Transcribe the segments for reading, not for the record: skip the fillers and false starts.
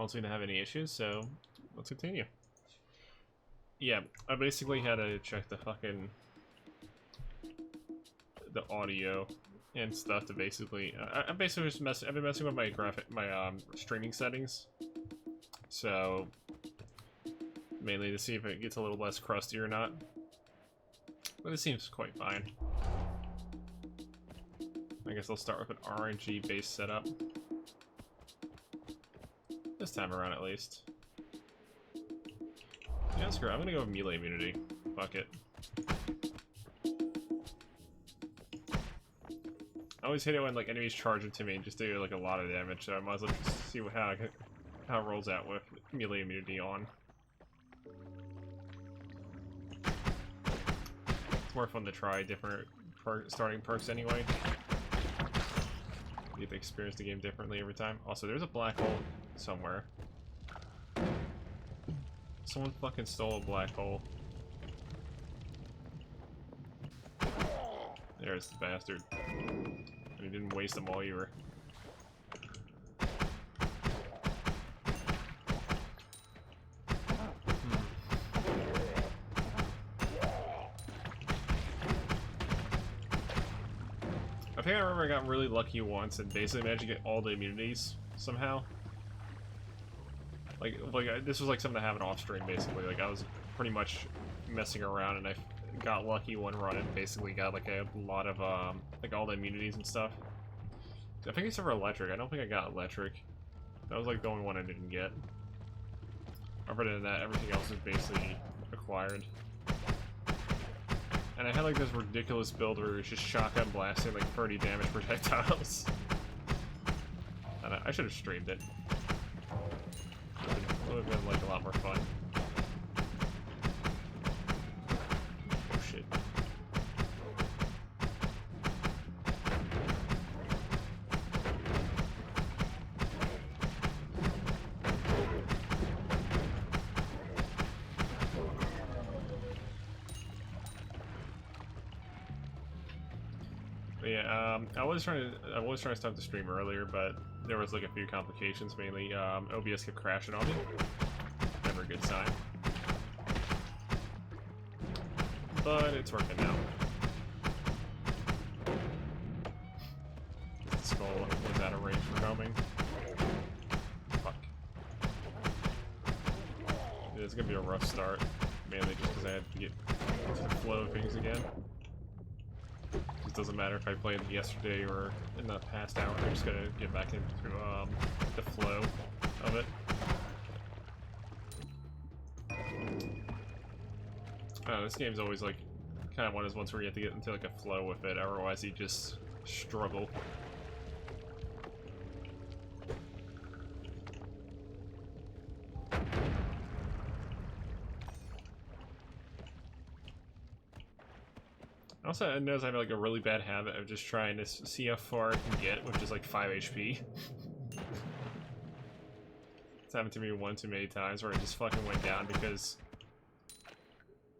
don't seem to have any issues, so let's continue. Yeah, I basically had to check the audio and stuff to basically. I basically just I've been messing with my streaming settings, so mainly to see if it gets a little less crusty or not. But it seems quite fine. I guess I'll start with an RNG based setup. This time around, at least. Yeah, screw it. I'm gonna go with melee immunity. Fuck it. I always hate it when like enemies charge into me and just do like a lot of damage, so I might as well just see how it rolls out with melee immunity on. It's more fun to try different starting perks anyway. You get to experience the game differently every time. Also, there's a black hole somewhere. Someone fucking stole a black hole. There's the bastard. And he didn't waste them all either. I think I remember I got really lucky once and basically managed to get all the immunities somehow. Like this was like something to have an off stream basically. Like I was pretty much messing around and I got lucky one run and basically got like a lot of like all the immunities and stuff. I think except for electric. I don't think I got electric. That was like the only one I didn't get. Other than that, everything else is basically acquired. And I had like this ridiculous build where it was just shotgun blasting like 30 damage projectiles. And I should have streamed it. It would have been like a lot more fun. Oh shit. But yeah, I was trying to start the stream earlier, but there was like a few complications. Mainly, OBS kept crashing on me. Never a good sign. But it's working now. The skull was out of range for homing. Fuck. It's gonna be a rough start, mainly just because I had to get into the flow of things again. It doesn't matter if I played yesterday or in the past hour, I'm just gonna get back into the flow of it. This game's always like kind of one of those ones where you have to get into like a flow with it, otherwise you just struggle. Also, I notice I have like a really bad habit of just trying to see how far I can get, which is like 5 HP. It's happened to me one too many times where I just fucking went down because...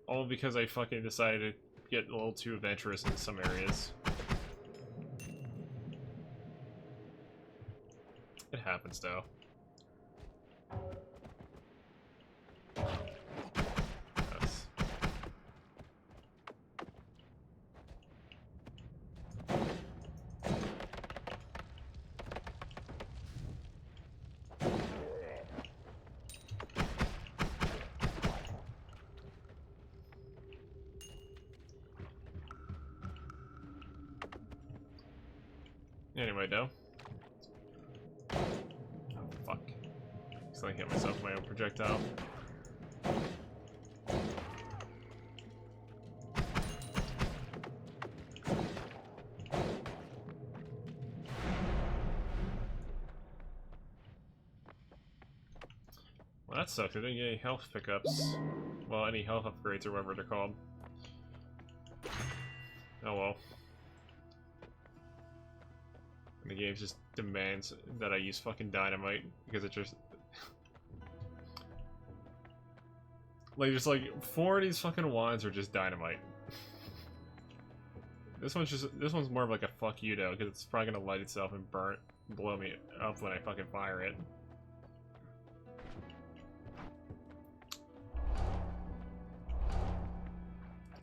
all because I fucking decided to get a little too adventurous in some areas. It happens though. Yes. Anyway, though. Oh, fuck. So I hit myself with my own projectile. Well, that sucks. I didn't get any health pickups. Well, any health upgrades or whatever they're called. Oh well. The game just demands that I use fucking dynamite because it just like just like 4 of these fucking wands are just dynamite. This one's more of like a fuck you though, because it's probably gonna light itself and blow me up when I fucking fire it.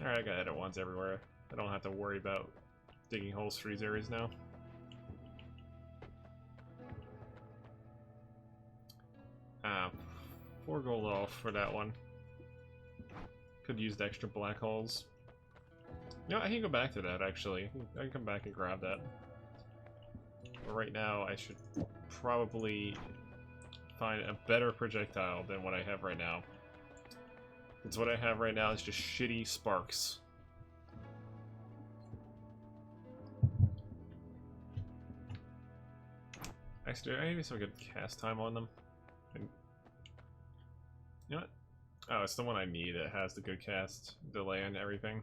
Alright, I got hit at once everywhere. I don't have to worry about digging holes for these areas now. Ah, 4 gold off for that one. Could use the extra black holes. You know, I can go back to that actually. I can come back and grab that. But right now, I should probably find a better projectile than what I have right now. Because what I have right now is just shitty sparks. Actually, I need some good cast time on them. And you know what? Oh, it's the one I need. It has the good cast delay and everything.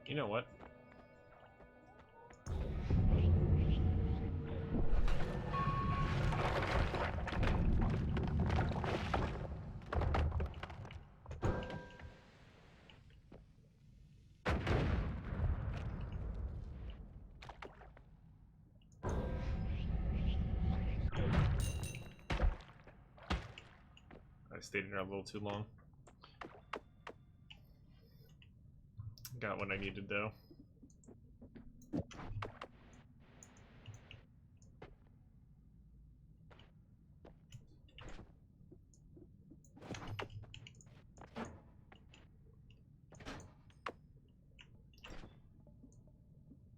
You know what? I stayed in there a little too long. Got what I needed though.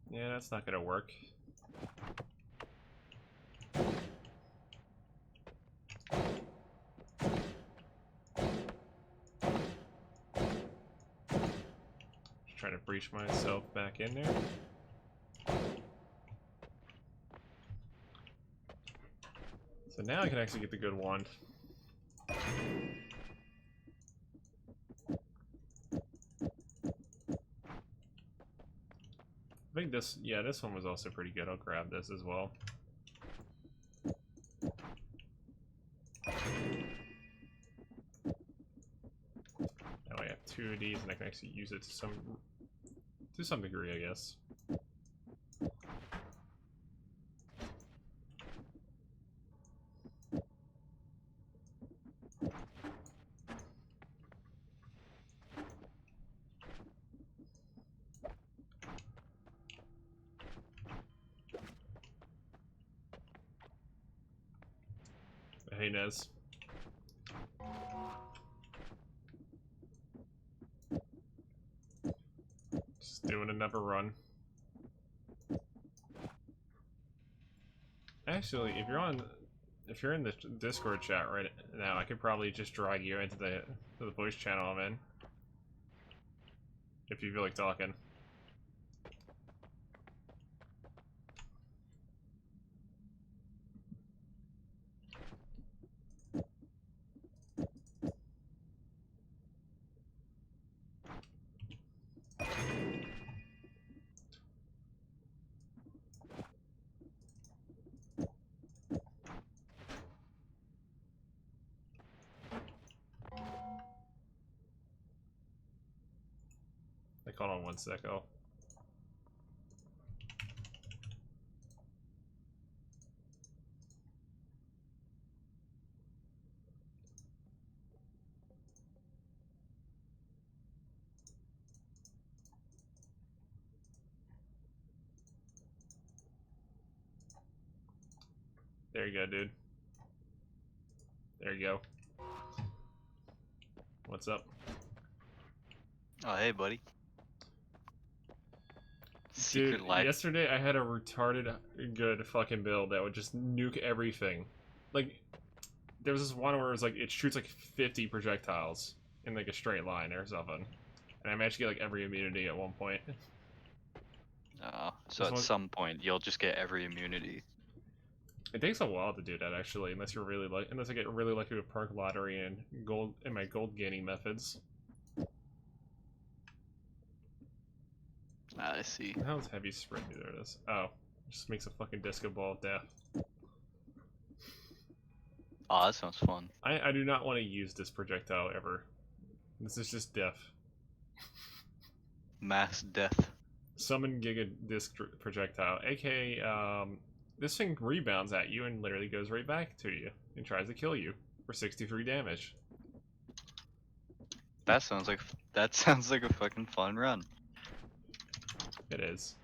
Yeah, that's not gonna work. Just trying to breach myself back in there. So now I can actually get the good wand. I think this, yeah, this one was also pretty good. I'll grab this as well. Now I have 2 of these, and I can actually use it to some degree, I guess. Hey, Nez. Just doing another run. Actually, if you're in the Discord chat right now, I could probably just drag you into the voice channel I'm in. If you feel like talking. Like, hold on one sec. Oh. There you go, dude. There you go. What's up? Oh, hey, buddy. Secret Dude, life. yesterday I had a retarded good fucking build that would just nuke everything. Like, there was this one where it was like, it shoots like 50 projectiles in like a straight line or something. And I managed to get like every immunity at one point. So This at one- some point, you'll just get every immunity. It takes a while to do that actually, unless you're really like, unless I get really lucky with perk lottery and gold and my gold gaining methods. I see. How's heavy sprint? There it is. Oh, just makes a fucking disco ball of death. Oh, that sounds fun. I do not want to use this projectile ever. This is just death. Mass death. Summon Giga Disc projectile, aka this thing rebounds at you and literally goes right back to you and tries to kill you. for 63 damage. That sounds like a fucking fun run. It is.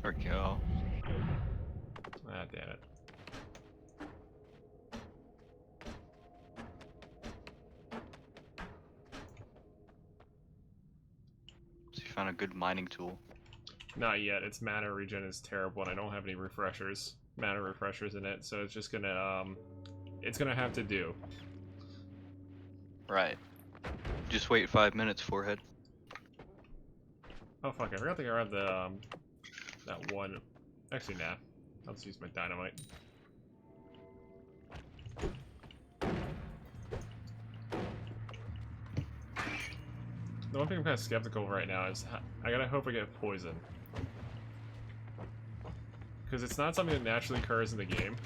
There we go. Ah, damn it. So you found a good mining tool. Not yet. Its mana regen is terrible, and I don't have any refreshers, mana refreshers in it, so it's just gonna have to do. Right. Just wait 5 minutes, forehead. Oh fuck! I forgot to grab the that one. Actually, nah. I'll just use my dynamite. The one thing I'm kind of skeptical of right now is I gotta hope I get poison. Because it's not something that naturally occurs in the game.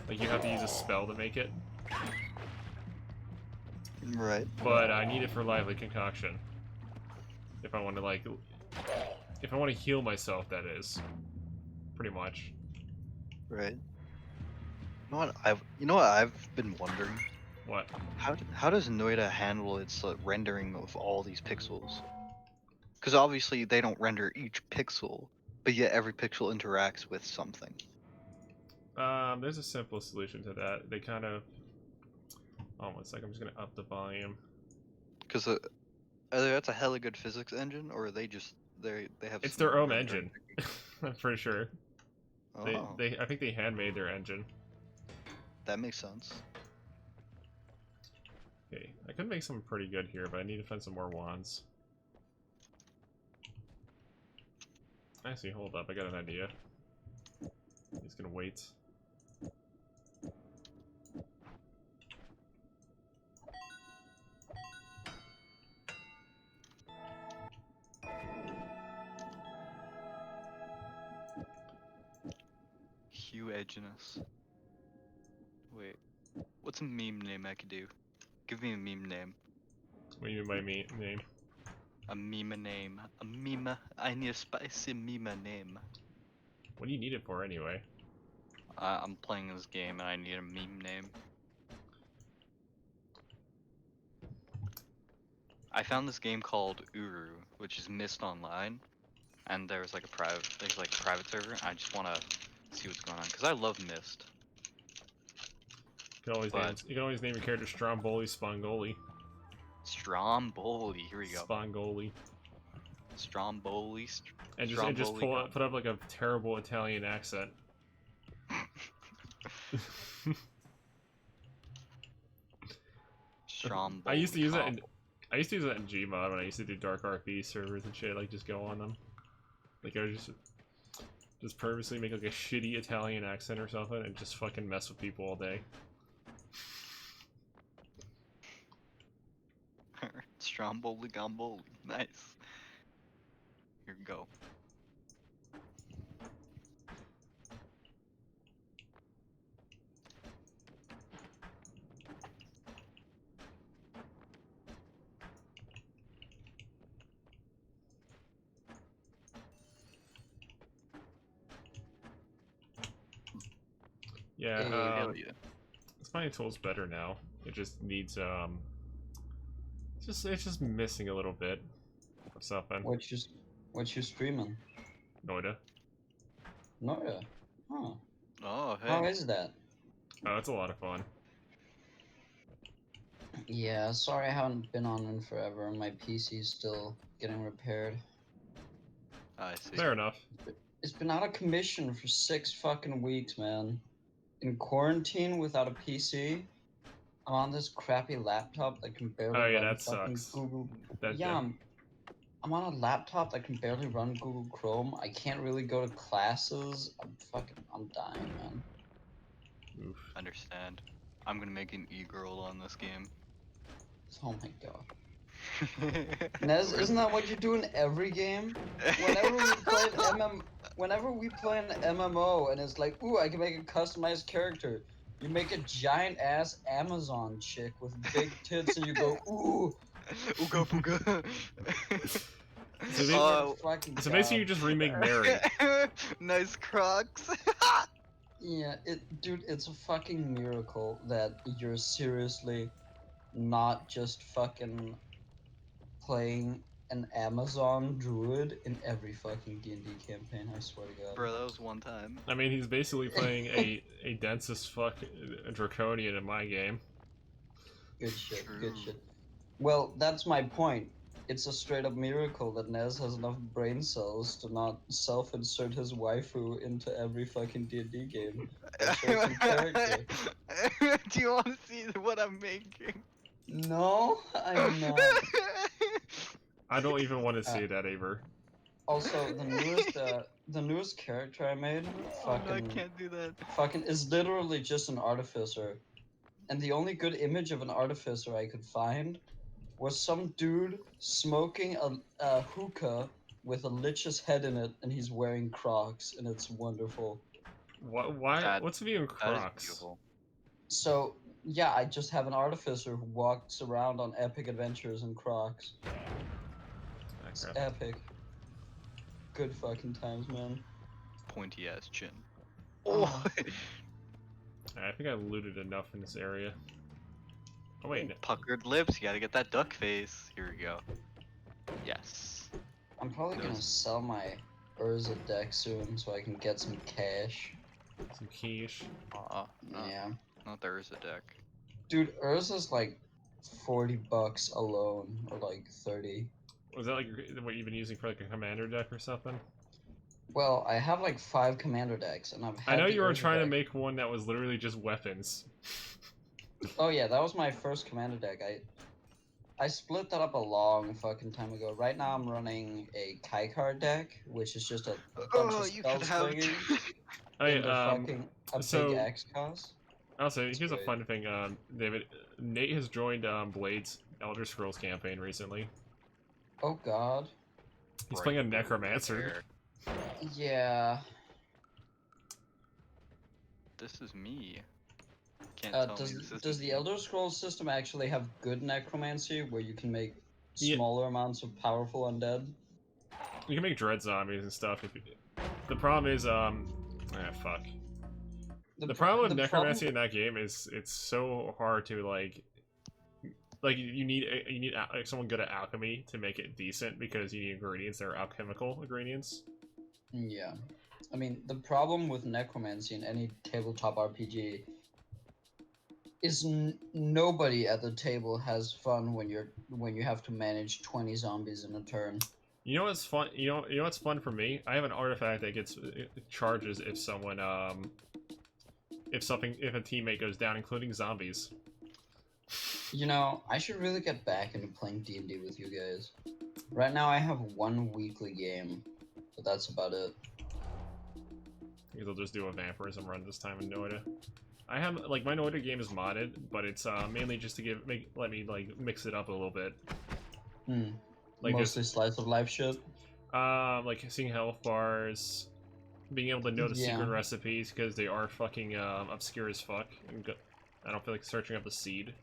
Like, you have to use a spell to make it. Right. But I need it for lively concoction. If I want to, like... If I want to heal myself, that is. Pretty much. Right. You know what I've been wondering? What? How does Noita handle its rendering of all these pixels? Because obviously they don't render each pixel, but yet every pixel interacts with something. There's a simple solution to that. They kind of... Oh, 1 second. I'm just gonna up the volume. Because that's a hella good physics engine, or are they just they have? It's some their own rendering engine. I'm pretty sure. Oh, I think they handmade their engine. that makes sense. Okay, I could make something pretty good here, but I need to find some more wands. Actually, hold up, I got an idea. He's gonna wait. Hugh Edginess. Wait, what's a meme name I could do? Give me a meme name. What do you mean by name? A meme name. A meme. I need a spicy meme name. What do you need it for anyway? I'm playing this game and I need a meme name. I found this game called Uru, which is Mist Online, and there's like a private server. I just want to see what's going on because I love Mist. You can always name your character Stromboli Spongoli. Stromboli, here we go. Spongoli. Stromboli. And just put up like a terrible Italian accent. Stromboli. I used to use that in Gmod when I used to do Dark RP servers and shit. Like just go on them. Like I would just purposely make like a shitty Italian accent or something and just fucking mess with people all day. Stromboli Gomboli. Nice. Here we go. Yeah, Hell yeah. this mining tool's better now. It just needs it's just missing a little bit of something. What you streaming? Noita. Noita. Huh. Oh, hey. How is that? Oh, it's a lot of fun. Yeah, sorry I haven't been on in forever. My PC's still getting repaired. I see. Fair enough. It's been out of commission for 6 fucking weeks, man. In quarantine without a PC. I'm on this crappy laptop that can barely Oh yeah, run that fucking sucks. Google. That, Yeah, I'm on a laptop that can barely run Google Chrome. I can't really go to classes. I'm dying, man. Oof. Understand. I'm gonna make an e-girl on this game. Oh my god. Nez, isn't that what you do in every game? Whenever we play an MMO and it's like, ooh, I can make a customized character. You make a giant ass Amazon chick with big tits and you go, ooh. Ooga booga. So they- Oh, Fucking So basically, you God. just remake Mary. nice Crocs. Yeah, dude, it's a fucking miracle that you're seriously not just fucking playing an Amazon druid in every fucking D&D campaign. I swear to God. Bro, that was one time. I mean, he's basically playing a dense as fuck draconian in my game. Good shit. True. Good shit. Well, that's my point. It's a straight up miracle that Nez has enough brain cells to not self-insert his waifu into every fucking D&D game. Or certain character. Do you want to see what I'm making? No, I'm not. I don't even want to see that, Aver. Also, the newest character I made, Oh no, I fucking, can't do that. fucking is literally just an artificer, and the only good image of an artificer I could find was some dude smoking a hookah with a lich's head in it, and he's wearing Crocs, and it's wonderful. What? Why? That- What's with you in That is Crocs? beautiful. So yeah, I just have an artificer who walks around on epic adventures in Crocs. It's Okay. epic. Good fucking times, man. Pointy ass chin. Oh. I think I looted enough in this area. Oh wait, no. Puckered lips, you gotta get that duck face. Here we go. Yes. I'm probably gonna Those- sell my Urza deck soon so I can get some cash. Some quiche. No, Yeah. not there is a deck. Dude, Urza's like $40 alone, or like 30. Was that like what you've been using for like a commander deck or something? Well, I have like 5 commander decks, and I've had I know the you were Urza trying to deck. make one that was literally just weapons. Oh yeah, that was my first commander deck. I split that up a long fucking time ago. Right now I'm running a Kai card deck, which is just a bunch of you spell could have. slinging Hey, into fucking a so- big X cost. Also, here's a great. fun thing, David. Nate has joined Blade's Elder Scrolls campaign recently. Oh god. He's playing a necromancer. Yeah. This is me. Can't tell me this Does isn't the me. Elder Scrolls system actually have good necromancy where you can make Yeah. smaller amounts of powerful undead? You can make dread zombies and stuff. The problem is, fuck. The problem with necromancy in that game is it's so hard to like you need someone good at alchemy to make it decent because you need ingredients that are alchemical ingredients. Yeah. I mean, the problem with necromancy in any tabletop RPG is nobody at the table has fun when you have to manage 20 zombies in a turn. You know what's fun? You know what's fun for me? I have an artifact that gets charges if someone if a teammate goes down, including zombies. You know, I should really get back into playing D&D with you guys. Right now I have 1 weekly game, but that's about it. Because I'll just do a vampirism run this time in Noita. I have like my Noita game is modded, but it's mainly just to let me like mix it up a little bit. Like Mostly slice of life shit. Like seeing health bars, being able to know the secret Yeah. recipes because they are fucking obscure as fuck. I don't feel like searching up the seed.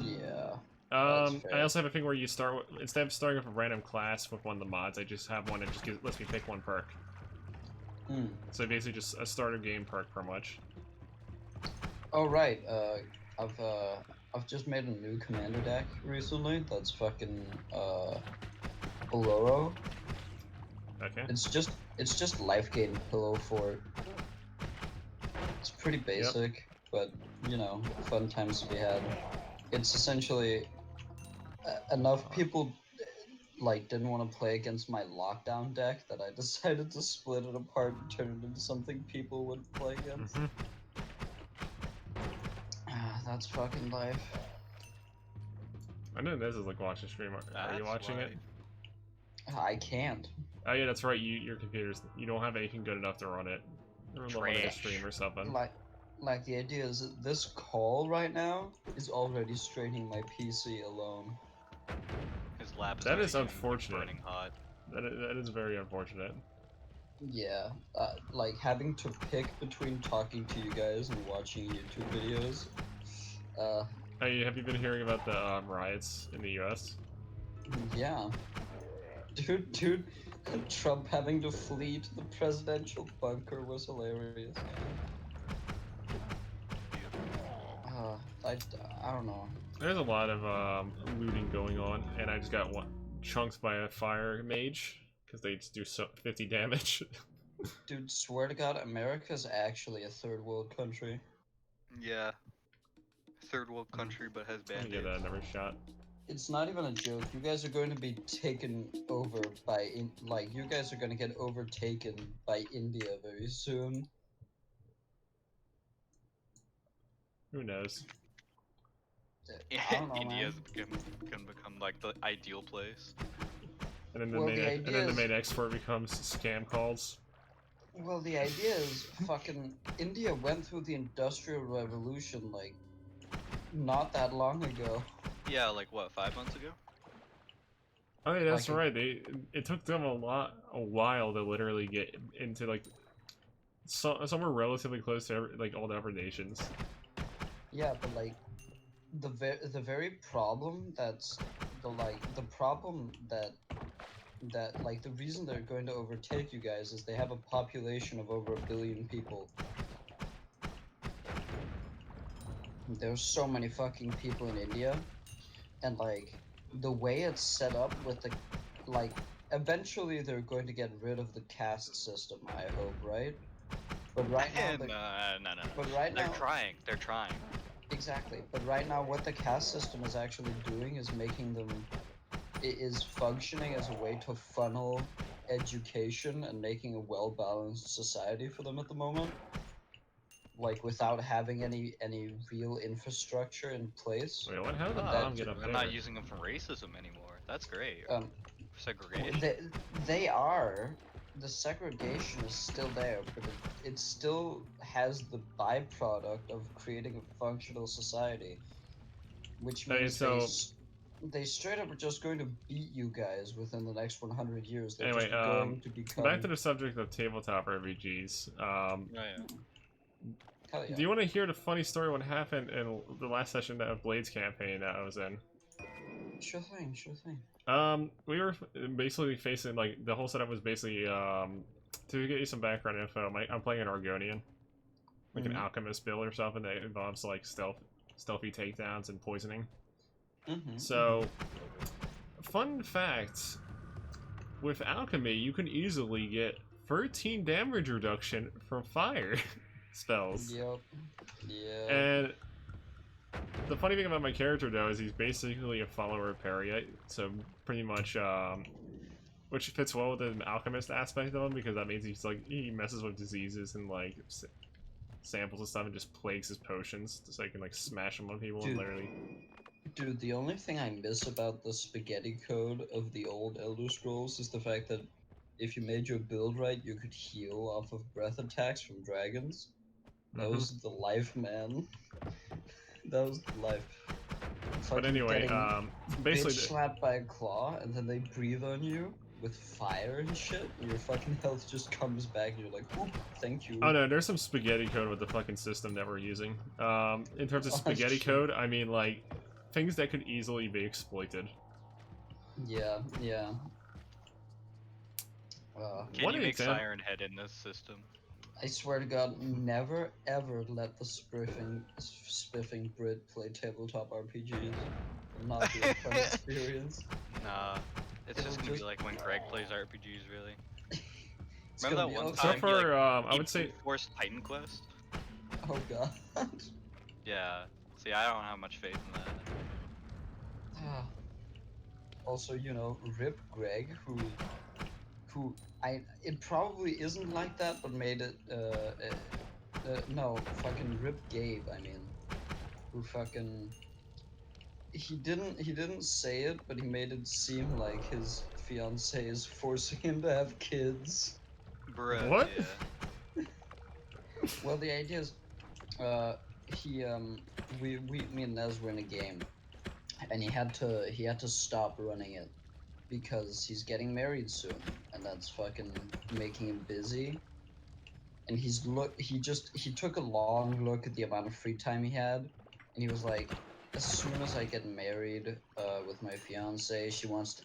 Yeah. I fair. also have a thing where you start instead of starting with a random class with one of the mods, I just have one that just lets me pick one perk. So basically just a starter game perk pretty much. Oh right. I've just made a new commander deck recently. That's fucking Boloro. Okay. It's just life gain pillow fort. It's pretty basic, but you know, fun times to be had. It's essentially enough people like didn't want to play against my lockdown deck that I decided to split it apart and turn it into something people would play against. That's fucking life. I know this is like watching stream. Are you watching it? I can't. Oh yeah, that's right. Your computer's you don't have anything good enough to run it. Or like a Trash. stream or something. Like the idea is that this call right now is already straining my PC alone. His lap is That already is getting unfortunate. burning hot. That is very unfortunate. Yeah, like having to pick between talking to you guys and watching YouTube videos. Hey, have you been hearing about the riots in the U.S.? Yeah. Dude, Trump having to flee to the presidential bunker was hilarious. I don't know. There's a lot of looting going on, and I just got chunked by a fire mage because they just do 50 damage. Dude, swear to God, America's actually a third world country. Yeah. Third world country, but has Let me band-aids. get another shot. It's not even a joke. You guys are going to be taken over by you guys are going to get overtaken by India very soon. Who knows? I don't know, India's man. gonna become like the ideal place. And then the Well, main the and then idea the is- main export becomes scam calls. Well, the idea is fucking India went through the Industrial Revolution like not that long ago. Yeah, like what, 5 months ago? Oh yeah, that's Like right. It took them a while to literally get into like somewhere relatively close to like all the other nations. Yeah, but like the very problem that's the problem that like the reason they're going to overtake you guys is they have a population of over 1 billion people. There's so many fucking people in India, and like the way it's set up with the like eventually they're going to get rid of the caste system, I hope, right? But right now No. but right They're now trying. They're trying. exactly. But right now what the caste system is actually doing is making them it is functioning as a way to funnel education and making a well-balanced society for them at the moment, like without having any real infrastructure in place. Wait, what? How did the Oh, bomb get up they're there? not using them for racism anymore. That's great. um Segregation. they are the segregation is still there, but it still has the byproduct of creating a functional society, which Okay, means so they straight up are just going to beat you guys within the next 100 years. They're anyway, just going to become. back to the subject of tabletop RPGs. Oh, yeah. Hell yeah. Do you want to hear the funny story what happened in the last session of Blade's campaign that I was in? Sure thing, sure thing. We were basically facing like the whole setup was basically to get you some background info. I'm playing an Argonian, like an Mhm. alchemist build or something that involves like stealthy takedowns and poisoning. Mm-hmm. So, fun fact: with alchemy, you can easily get 13 damage reduction from fire spells. Yep. Yeah. And the funny thing about my character though is he's basically a follower of Perrier, so pretty much which fits well with the alchemist aspect of him because that means he's like he messes with diseases and like samples and stuff and just plagues his potions so he can like smash them on people and Dude. literally. Dude, the only thing I miss about the spaghetti code of the old Elder Scrolls is the fact that if you made your build right, you could heal off of breath attacks from dragons. That was the life, man. That was the life. But Fucking anyway, getting basically, bitch slapped by a claw, and then they breathe on you with fire and shit, and your fucking health just comes back, and you're like, oop, thank you. oh no, there's some spaghetti code with the fucking system that we're using. In terms of Oh, spaghetti shit. code, I mean like things that could easily be exploited. Yeah, yeah. Can One you make example- Siren Head in this system? I swear to God, never ever let the spiffing Brit play tabletop RPGs. Will not be a fun experience. Nah. It's It'll just gonna be just- like when Greg plays RPGs, really. It's Remember gonna that be one okay. So time he, far, like, I would say forced Titan Quest? Oh God. Yeah. See, I don't have much faith in that. Ah. Also, you know, Rip Greg, who it probably isn't like that, but made it no, fucking Rip Gabe, I mean, who fucking he didn't say it, but he made it seem like his fiance is forcing him to have kids. Bruh, What? yeah. Well, the idea is, he me and Nez were in a game, and he had to stop running it because he's getting married soon, and that's fucking making him busy. And he took a long look at the amount of free time he had, and he was like, as soon as I get married with my fiance, she wants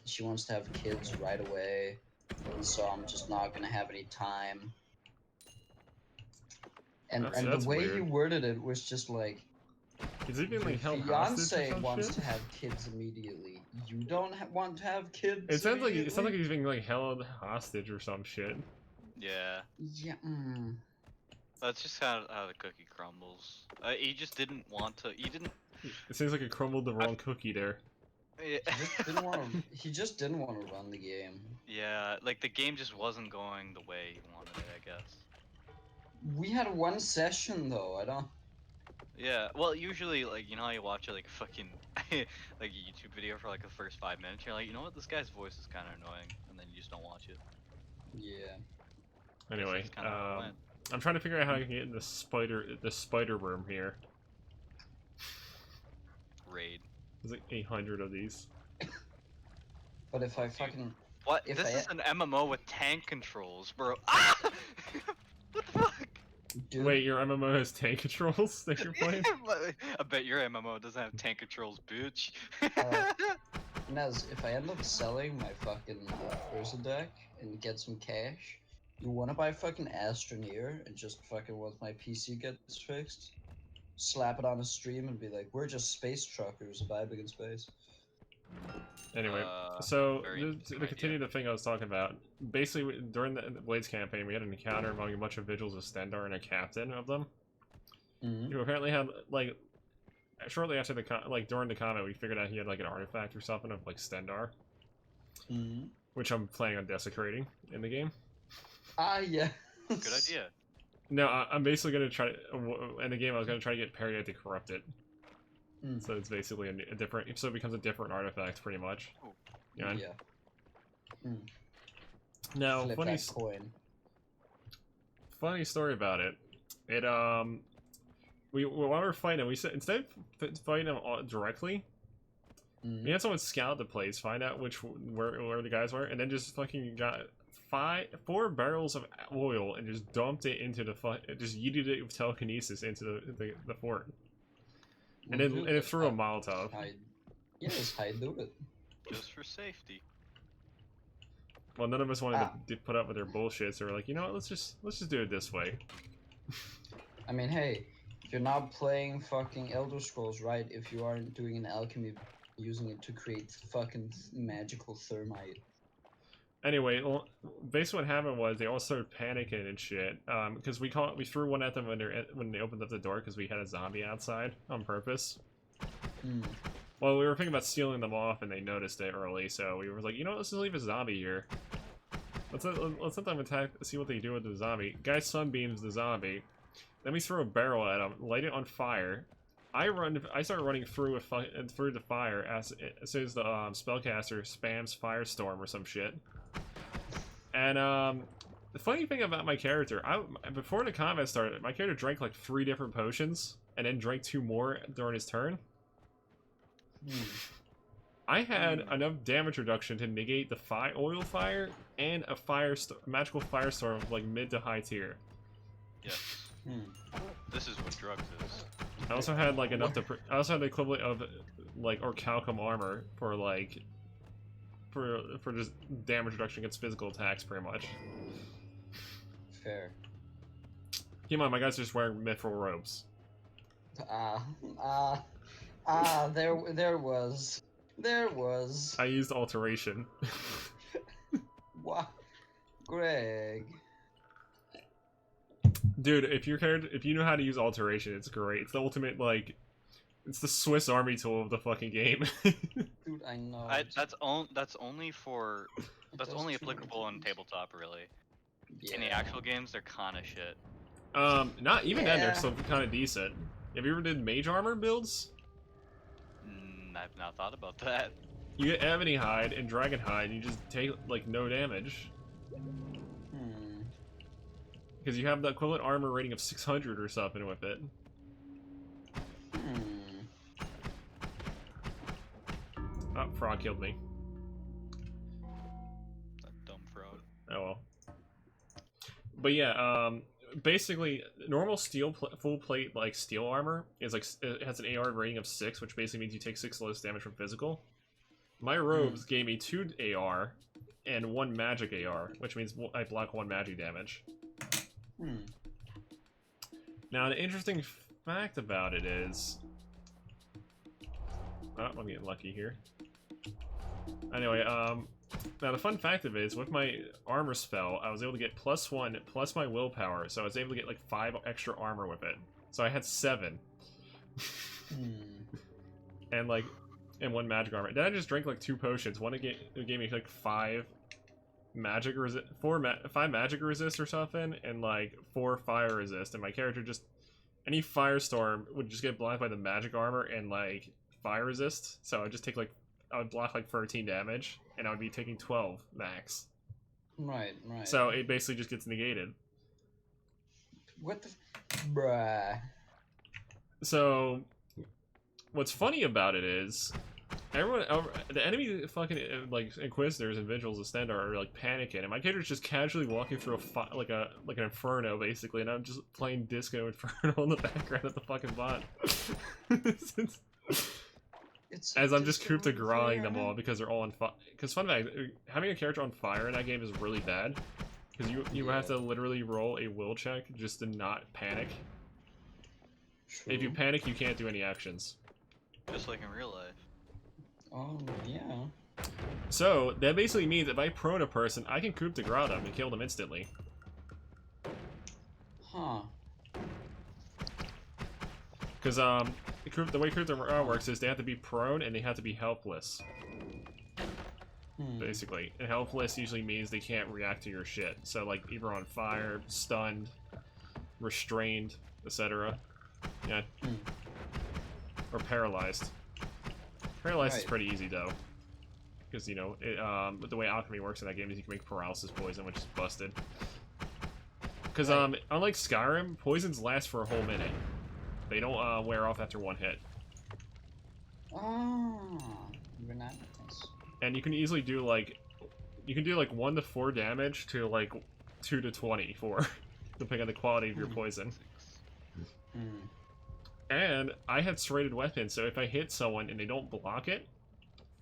to have kids right away, and so I'm just not gonna have any time. And the That's way he weird. worded it was just like, He's even your like held hostage or fiance some wants shit. to have kids immediately. You don't want to have kids. It sounds like immediately? he's being like held hostage or some shit. Yeah. Yeah. That's just how the cookie crumbles. He just didn't want to. He didn't. It seems like it crumbled the wrong cookie there. Yeah. He just didn't want to run the game. Yeah, like the game just wasn't going the way he wanted it, I guess. We had one session though. I don't. Yeah, well, usually, like, you know how you watch like a fucking like a YouTube video for like the first 5 minutes, you're like, you know what, this guy's voice is kind of annoying, and then you just don't watch it. Yeah. Anyway, That's kinda how it went. I'm trying to figure out how I can get in the spider room here. Raid. There's like 800 of these. But if I fucking What? If This I- is an MMO with tank controls, bro. Ah! What the fuck? dude, Wait, your MMO has tank controls that you're playing? I bet your MMO doesn't have tank controls, bitch. Nez, if I end up selling my fucking Ursa deck and get some cash, you wanna buy fucking Astroneer and just fucking once my PC gets fixed, slap it on a stream and be like, we're just space truckers vibing in space. Anyway, so very to interesting continue idea. the thing I was talking about, basically during the Blades campaign, we had an encounter among a bunch of vigils of Stendar and a captain of them, Mm-hmm. who apparently had like shortly after the during the combat, we figured out he had like an artifact or something of like Stendar, Mm-hmm. which I'm planning on desecrating in the game. Ah, yeah. Good idea. No, I'm basically gonna try in the game. I was gonna try to get Perrier to corrupt it. Mm. So it's basically a different. So it becomes a different artifact, pretty much. Ooh. Yeah. Yeah. Now, Flip that coin. funny story about it. It we while we were fighting, we said instead of fighting them directly, Mm. we had someone scout the place, find out where the guys were, and then just fucking got 4 barrels of oil and just dumped it into the just yeeted it with telekinesis into the fort, and then it threw a Molotov. Yeah, that's how you do it. Just for safety. Well, none of us wanted to put up with their bullshit, so we're like, you know what, let's just do it this way. I mean, hey, if you're not playing fucking Elder Scrolls right, if you aren't doing an alchemy, using it to create fucking magical thermite. Anyway, well, basically what happened was they all started panicking and shit, because we threw one at them when they opened up the door because we had a zombie outside on purpose. Mm. Well, we were thinking about stealing them off, and they noticed it early, so we were like, you know what, let's just leave a zombie here. Let's let them attack, see what they do with the zombie. Guy sunbeams the zombie. Then we throw a barrel at him, light it on fire. I start running through the fire as soon as the spellcaster spams firestorm or some shit. And the funny thing about my character, before the combat started, my character drank like 3 different potions, and then drank 2 more during his turn. I had enough damage reduction to negate the oil fire and a magical firestorm of like mid to high tier. Yes. This is what drugs is. I also had like enough to. I also had the equivalent of like orichalcum armor for like for just damage reduction against physical attacks, pretty much. Fair. Keep in mind, my guys are just wearing mithril robes. There was. I used alteration. What? Greg. Dude, if you know how to use alteration, it's great. It's the ultimate, like, it's the Swiss Army tool of the fucking game. Dude, I know. That's only applicable in tabletop, really. Yeah. In the actual games, they're kind of shit. Not even then, they're Yeah. still kind of decent. Have you ever did mage armor builds? I've not thought about that. You get ebony hide and dragon hide, and you just take like no damage because you have the equivalent armor rating of 600 or something with it. Oh, frog killed me. That dumb fraud. Oh well. But yeah, basically normal full plate like steel armor is like it has an AR rating of 6, which basically means you take 6 less damage from physical. My robes gave me 2 AR and 1 magic AR, which means I block 1 magic damage. Now the interesting fact about it is, oh, I'm getting lucky here. Anyway, now the fun fact of it is, with my armor spell, I was able to get +1 plus my willpower, so I was able to get like 5 extra armor with it. So I had 7. And like, and 1 magic armor. Then I just drank like 2 potions. One it gave me like 5 magic resist, 5 magic resist or something, and like 4 fire resist. And my character just, any firestorm would just get blocked by the magic armor and like fire resist. So I would just take like, I would block like 13 damage, and I would be taking 12 max. Right. So it basically just gets negated. What the... Bruh. So, what's funny about it is, everyone, the enemy fucking like Inquisitors and Vigils and Stendarr are like panicking, and my character's just casually walking through like an inferno basically, and I'm just playing Disco Inferno in the background at the fucking bot. As I'm just coup de grace them all because they're all on fire. Because fun fact, having a character on fire in that game is really bad. Because you have to literally roll a will check just to not panic. True. If you panic, you can't do any actions. Just like in real life. Oh, yeah. So, that basically means if I prone a person, I can coup de grace them and kill them instantly. Huh. Because, the way coup de grace works is they have to be prone and they have to be helpless. Basically. And helpless usually means they can't react to your shit. So, like, either on fire, stunned, restrained, etc. Yeah. Or paralyzed. Paralyzed is pretty easy, though. Because, you know, the way alchemy works in that game is you can make paralysis poison, which is busted. Because, unlike Skyrim, poisons last for a whole minute. They don't wear off after 1 hit. Oh, you're not nice. And you can easily do like, 1 to 4 damage to like 2 to 24, depending on the quality of your poison. And I had serrated weapons, so if I hit someone and they don't block it,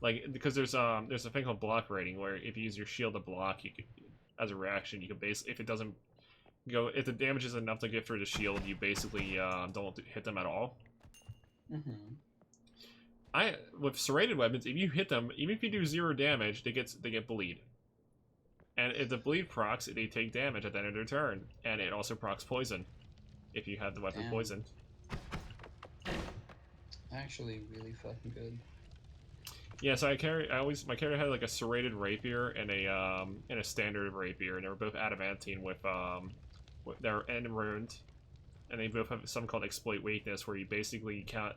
like, because there's a thing called block rating where if you use your shield to block, you can, as a reaction, you can if it doesn't go, if the damage is enough to get through the shield, you basically don't hit them at all. With serrated weapons, if you hit them, even if you do 0 damage, they get bleed. And if the bleed procs, they take damage at the end of their turn, and it also procs poison if you have the weapon poisoned. Actually, really fucking good. Yeah, so my character had like a serrated rapier and a standard rapier, and they were both adamantine with they're ruined, and they both have something called exploit weakness, where you basically count,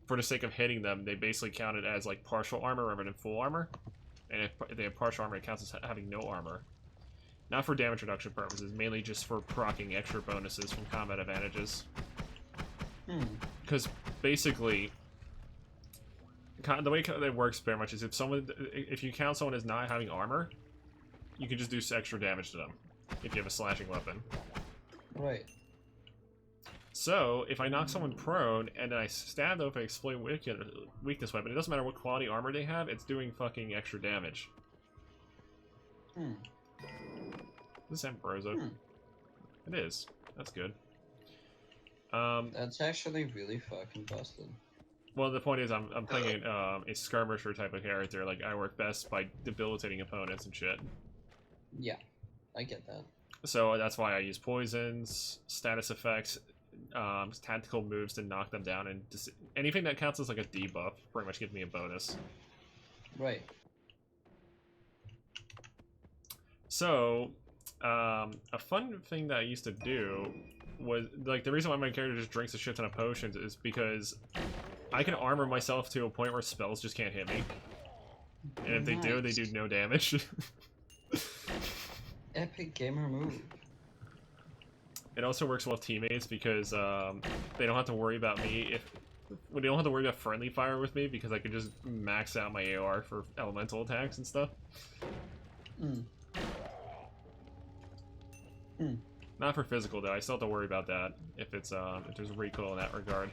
for the sake of hitting them, they basically count it as like partial armor rather than full armor, and if they have partial armor, it counts as having no armor. Not for damage reduction purposes, mainly just for proccing extra bonuses from combat advantages. Because basically, the way it works very much is if you count someone as not having armor, you can just do extra damage to them if you have a slashing weapon. Right. So, if I knock someone prone and then I stab them with an exploit weakness weapon, it doesn't matter what quality armor they have, it's doing fucking extra damage. This is Ambrosia. It is. That's good. That's actually really fucking busted. Well, the point is, I'm playing a skirmisher type of character. Like, I work best by debilitating opponents and shit. Yeah, I get that. So that's why I use poisons, status effects, tactical moves to knock them down, and anything that counts as like a debuff pretty much gives me a bonus. Right. So, a fun thing that I used to do was, like, the reason why my character just drinks a shit ton of potions is because I can armor myself to a point where spells just can't hit me. And if they do no damage. Epic gamer move. It also works well with teammates because they don't have to worry about me they don't have to worry about friendly fire with me because I can just max out my AR for elemental attacks and stuff. Not for physical though. I still have to worry about that if it's if there's recoil in that regard.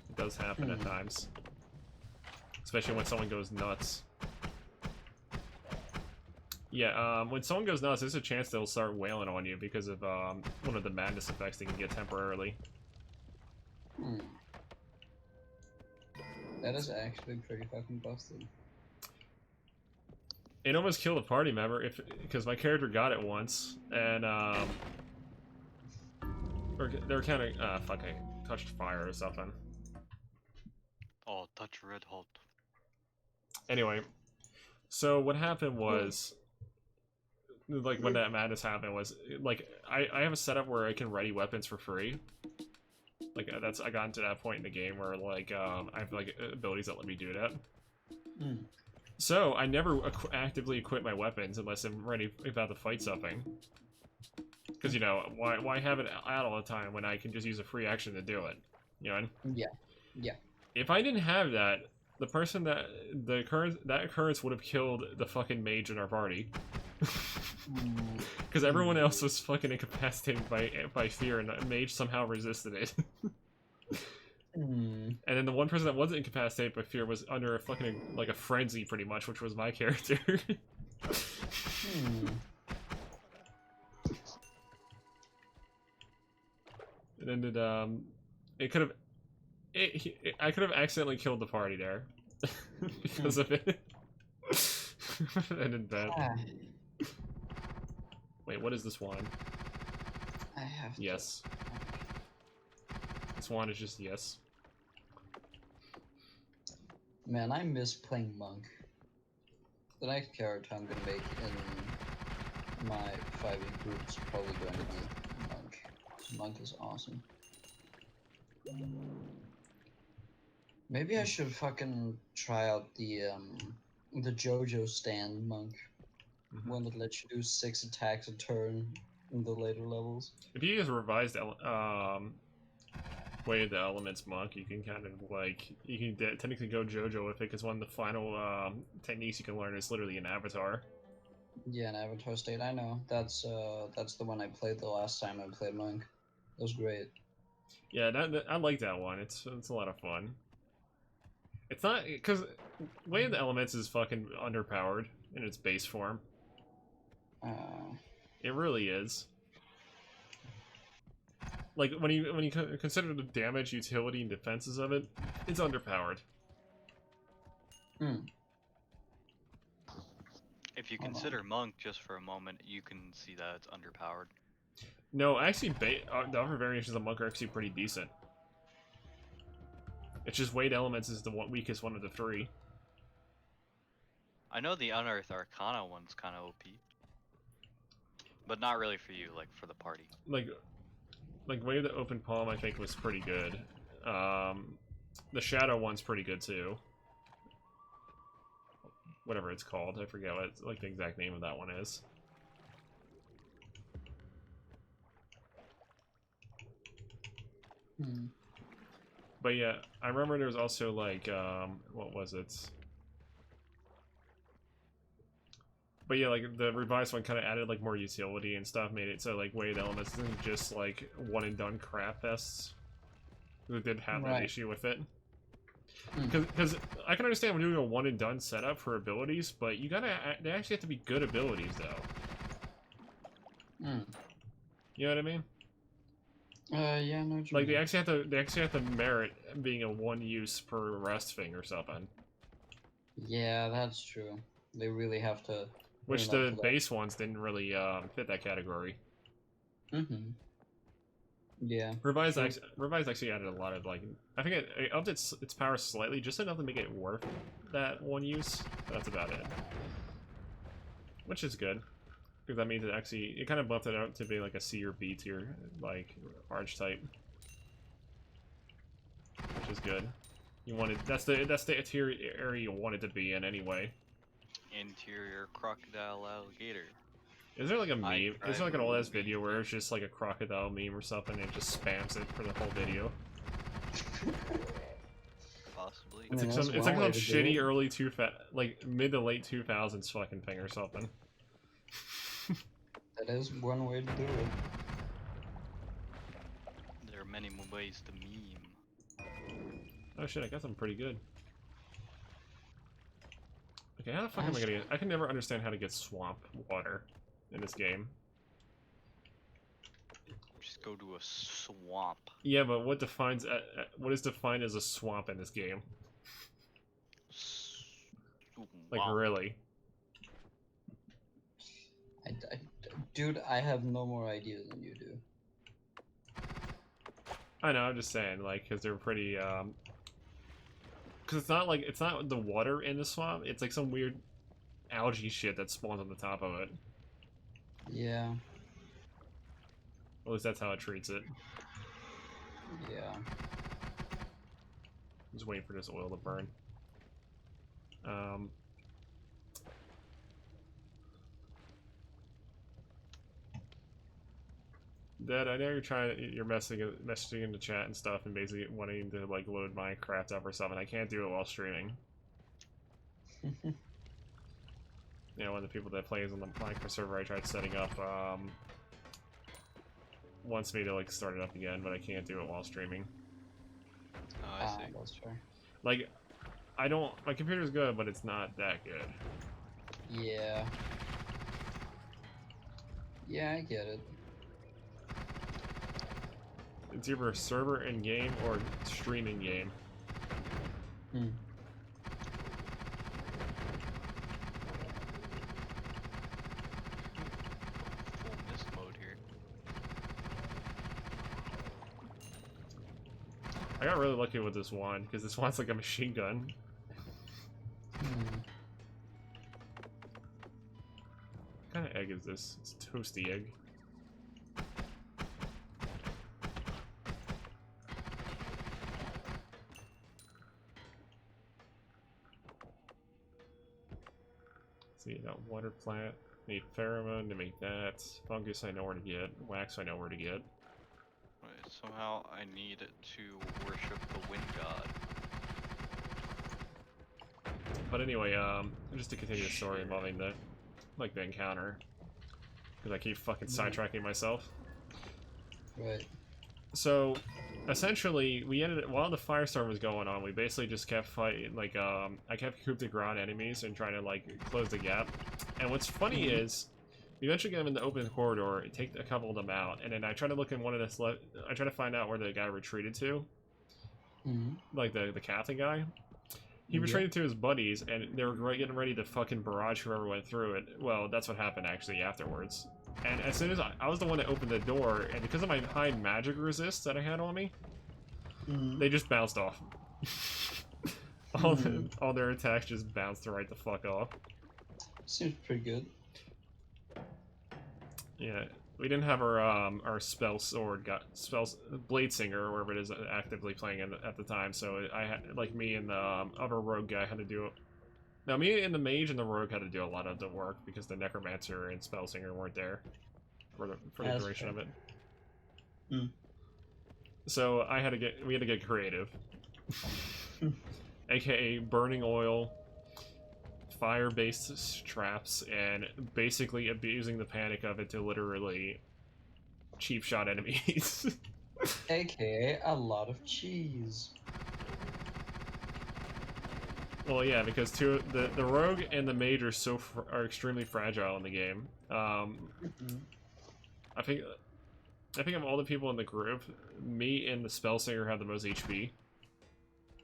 It does happen at times, especially when someone goes nuts. Yeah, when someone goes nuts, there's a chance they'll start wailing on you because of one of the madness effects they can get temporarily. That is actually pretty fucking busted. It almost killed a party member because my character got it once, and they were kind of fuck, I touched fire or something. Oh, touch red hot. Anyway, so what happened was, like when that madness happened was, like I have a setup where I can ready weapons for free. Like I got into that point in the game where like I have like abilities that let me do that. So I never actively equip my weapons unless I'm ready about to fight something. Because you know why have it out all the time when I can just use a free action to do it? You know. Yeah. If I didn't have that, the person that occurrence would have killed the fucking mage in our party. Because everyone else was fucking incapacitated by fear, and the mage somehow resisted it. And then the one person that wasn't incapacitated by fear was under a fucking like a frenzy, pretty much, which was my character. And then it could have, I could have accidentally killed the party there because of it. I did that. Wait, what is this wand? I have to. Yes. This wand is just yes. Man, I miss playing Monk. The next character I'm gonna make in my 5e group is probably going to be Monk. Monk is awesome. Maybe I should fucking try out the JoJo stand Monk. One that lets you do 6 attacks a turn in the later levels. If you use a revised way of the elements monk, you can kind of like technically go JoJo with it, because one of the final techniques you can learn is literally an avatar. Yeah, an avatar state. I know. That's the one I played the last time I played Monk. It was great. Yeah, I like that one. It's a lot of fun. It's not because way of the elements is fucking underpowered in its base form. It really is. Like when you consider the damage, utility, and defenses of it, it's underpowered. If you consider Monk just for a moment, you can see that it's underpowered. No, actually, the other variations of Monk are actually pretty decent. It's just Weight Elements is the weakest one of the 3. I know the Unearthed Arcana one's kind of OP. But not really for you, like for the party. Like Way of the Open Palm, I think, was pretty good. The Shadow one's pretty good, too. Whatever it's called, I forget what like the exact name of that one is. But yeah, I remember there was also like, what was it? But yeah, like the revised one kind of added like more utility and stuff, made it so like weighted elements isn't just like one and done crap fests. It did have that issue with it. Because I can understand we're doing a one and done setup for abilities, but they actually have to be good abilities though. You know what I mean? Yeah, no. Like they actually have to merit being a one use per rest thing or something. Yeah, that's true. They really have to. Which the base ones didn't really fit that category. Yeah. Revised actually added a lot of like, I think it upped its power slightly, just enough to make it worth that one use. That's about it. Which is good, because that means it kind of bumped it out to be like a C or B tier like archetype, which is good. That's the tier area you wanted to be in anyway. Interior crocodile alligator. Is there like a meme? Is there like an old ass video where it's just like a crocodile meme or something and it just spams it for the whole video? Possibly. It's like some shitty early mid to late 2000s fucking thing or something. That That is one way to do it. There are many more ways to meme. Oh shit, I got something pretty good. Okay, how the fuck am I gonna get... I can never understand how to get swamp water in this game. Just go to a swamp. Yeah, but what defines... what is defined as a swamp in this game? Like, Swamp. really? Dude, I have no more idea than you do. I know, I'm just saying, like, because they're pretty, because it's not like, it's not the water in the swamp, it's like some weird algae shit that spawns on the top of it. Yeah. At least that's how it treats it. Yeah. Just waiting for this oil to burn. Dad, I know you're messaging in the chat and stuff and basically wanting to like load Minecraft up or something. I can't do it while streaming. You know, one of the people that plays on the Minecraft server I tried setting up wants me to like start it up again, but I can't do it while streaming. Oh, I see. That's fair. Like, I don't. My computer's good, but it's not that good. Yeah. Yeah, I get it. It's either server in game or streaming game. Hmm. Full mist mode here. I got really lucky with this wand because this wand's like a machine gun. Hmm. What kind of egg is this? It's a toasty egg. See, that water plant. Need pheromone to make that. Fungus I know where to get. Wax I know where to get. Wait, somehow I need to worship the wind god. But anyway, just to continue the story involving the, like, the encounter. Because I keep fucking sidetracking myself. Right. So, essentially, we ended while the firestorm was going on, we basically just kept fighting, like, I kept coup de grace ground enemies and trying to, like, close the gap. And what's funny is, we eventually get them in the open corridor, take a couple of them out, and then I try to look in one of the I try to find out where the guy retreated to. Like, the captain guy. He retreated to his buddies, and they were getting ready to fucking barrage whoever went through it. Well, that's what happened, actually, afterwards. And as soon as I was the one that opened the door, and because of my high magic resist that I had on me, they just bounced off. All their attacks just bounced right the fuck off. Seems pretty good. Yeah, we didn't have our spell sword blade singer or whatever it is actively playing at the time, so I had, like, me and the other rogue guy had to do it. Now, me and the mage and the rogue had to do a lot of the work because the necromancer and spell singer weren't there for the duration of it. So we had to get creative, aka burning oil, fire-based traps, and basically abusing the panic of it to literally cheap shot enemies. AKA a lot of cheese. Well, yeah, because the rogue and the mage are extremely fragile in the game. I think of all the people in the group, me and the spellsinger have the most HP.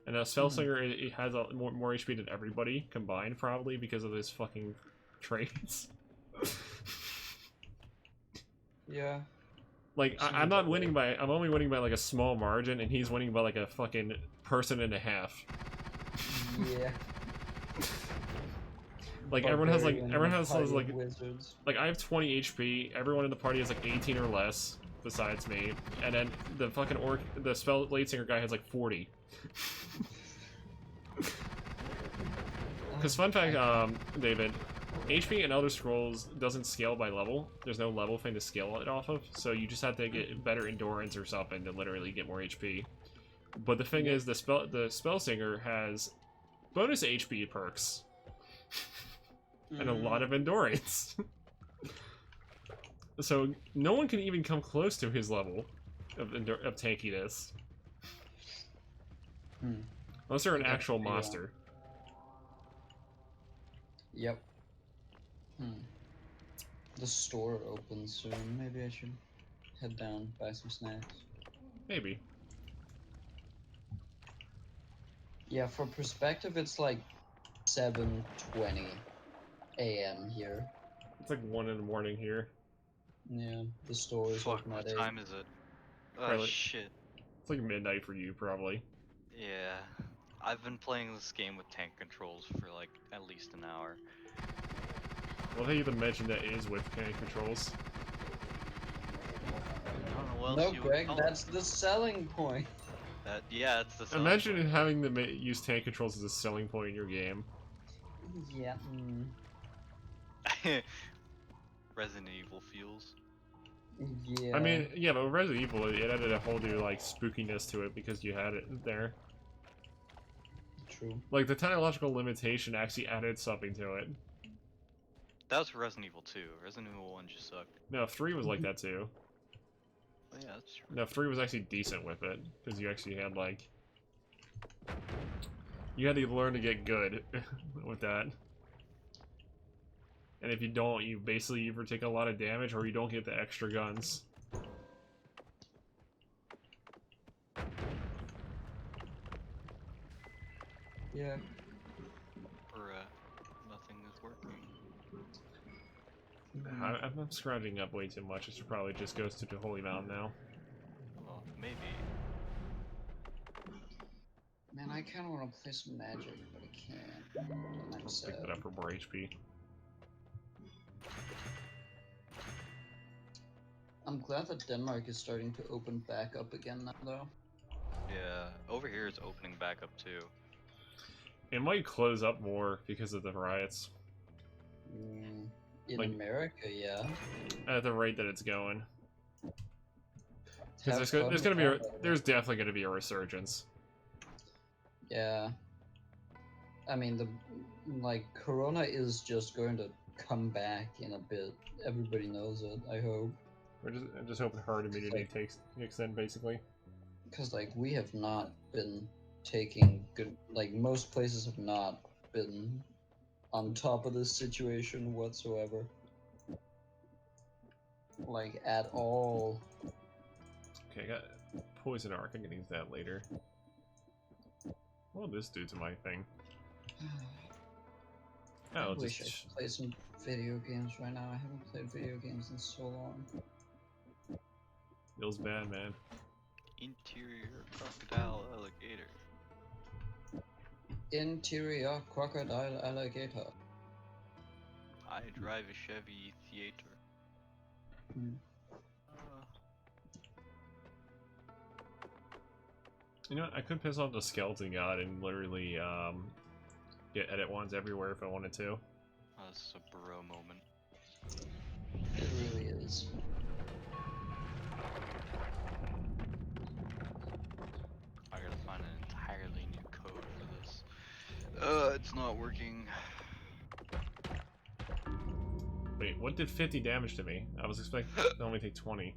And now spellsinger has more HP than everybody combined, probably because of his fucking traits. Yeah. Like, I'm not winning by. I'm only winning by like a small margin, and he's winning by like a fucking person and a half. Yeah. Like everyone has like wizards. like I have 20 HP. Everyone in the party has like 18 or less, besides me, and then the fucking the spell blade singer guy has like 40. Because fun fact, David, HP in Elder Scrolls doesn't scale by level. There's no level thing to scale it off of, so you just have to get better endurance or something to literally get more HP. But the thing is, the spell singer has bonus HP perks and a lot of endurance. So no one can even come close to his level of tankiness. Hmm. Unless they're an Okay, actual yeah. monster. Yep. Hmm. The store opens soon. Maybe I should head down, buy some snacks. Maybe. Yeah, for perspective, it's like 7:20 a.m. here. It's like 1 in the morning here. Yeah, the store is Fuck, open what at 8. time is it? Oh Probably, shit. it's like midnight for you, probably. Yeah. I've been playing this game with tank controls for like at least an hour. Well, they even mentioned that it is with tank controls. I don't know what else No, you Greg, would call that's the selling point. that. Yeah, it's the selling Imagine point. having them use tank controls as a selling point in your game. Yeah. Resident Evil feels. Yeah. I mean, yeah, but with Resident Evil, it added a whole new, like, spookiness to it because you had it there. True. Like, the technological limitation actually added something to it. That was for Resident Evil 2. Resident Evil 1 just sucked. No, 3 was like that too. Oh yeah, that's true. No, 3 was actually decent with it, because you actually had, like... You had to learn to get good with that. And if you don't, you basically either take a lot of damage or you don't get the extra guns. Yeah. Bruh. Nothing is working. I'm scrounging up way too much. This probably just goes to the Holy Mountain now. Well, maybe. Man, I kind of want to play some Magic, but I can't. And I'm I'll sad. pick that up for more HP. I'm glad that Denmark is starting to open back up again now, though. Yeah, over here it's opening back up too. It might close up more because of the riots. In Like- America, yeah. At the rate that it's going. Because Have there's fun gonna be with that. there's definitely gonna be a resurgence. Yeah. I mean, Corona is just going to come back in a bit. Everybody knows it, I hope. I'm just hoping herd immunity kicks in, basically. Because, we have not been taking good. Most places have not been on top of this situation whatsoever. At all. Okay, I got Poison Arc. I can use that later. What will this do to my thing? I Oh, wish I just... could play some video games right now. I haven't played video games in so long. Feels bad, man. Interior crocodile alligator. Interior crocodile alligator. I drive a Chevy Theater. Hmm. You know what? I could piss off the Skeleton God and literally get edit wands everywhere if I wanted to. That's a bro moment. It really is. I gotta find an entirely new code for this. It's not working. Wait, what did 50 damage to me? I was expecting to only take 20.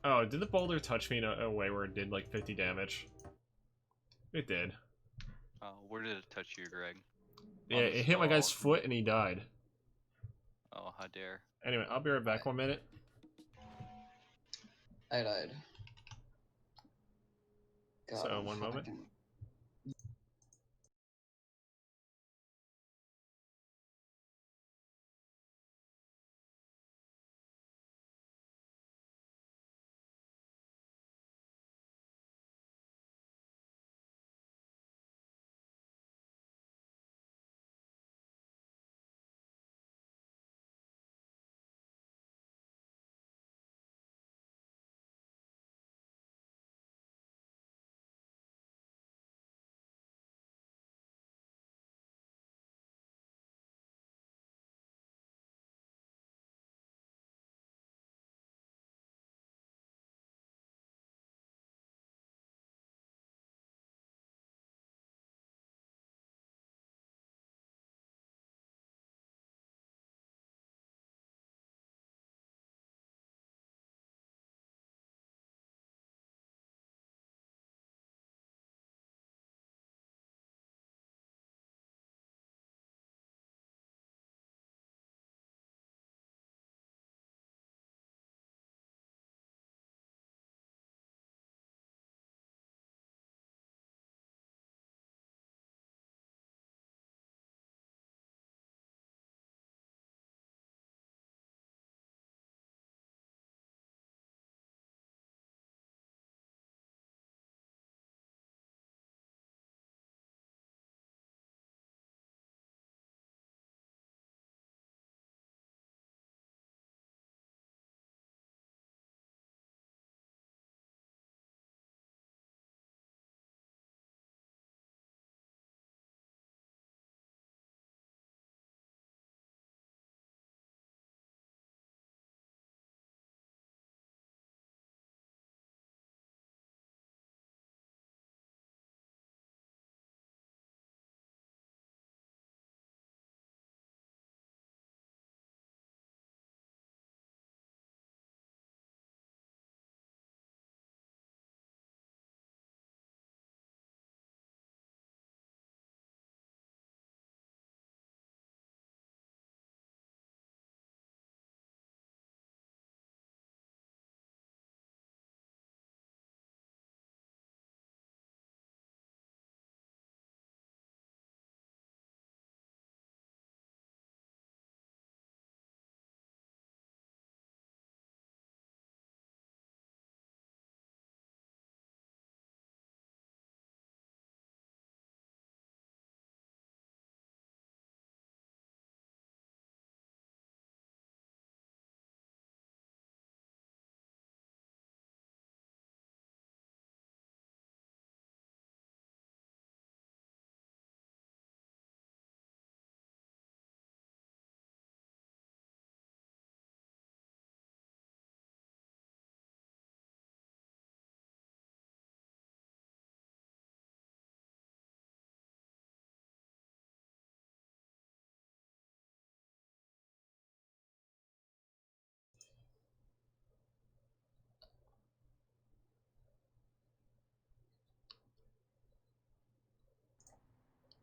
Oh, did the boulder touch me in a way where it did like 50 damage? It did. Where did it touch you, Greg? Yeah, On the it hit my guy's skull. foot and he died. Oh, how dare. Anyway, I'll be right back 1 minute. I died. So, I'm one moment. fucking-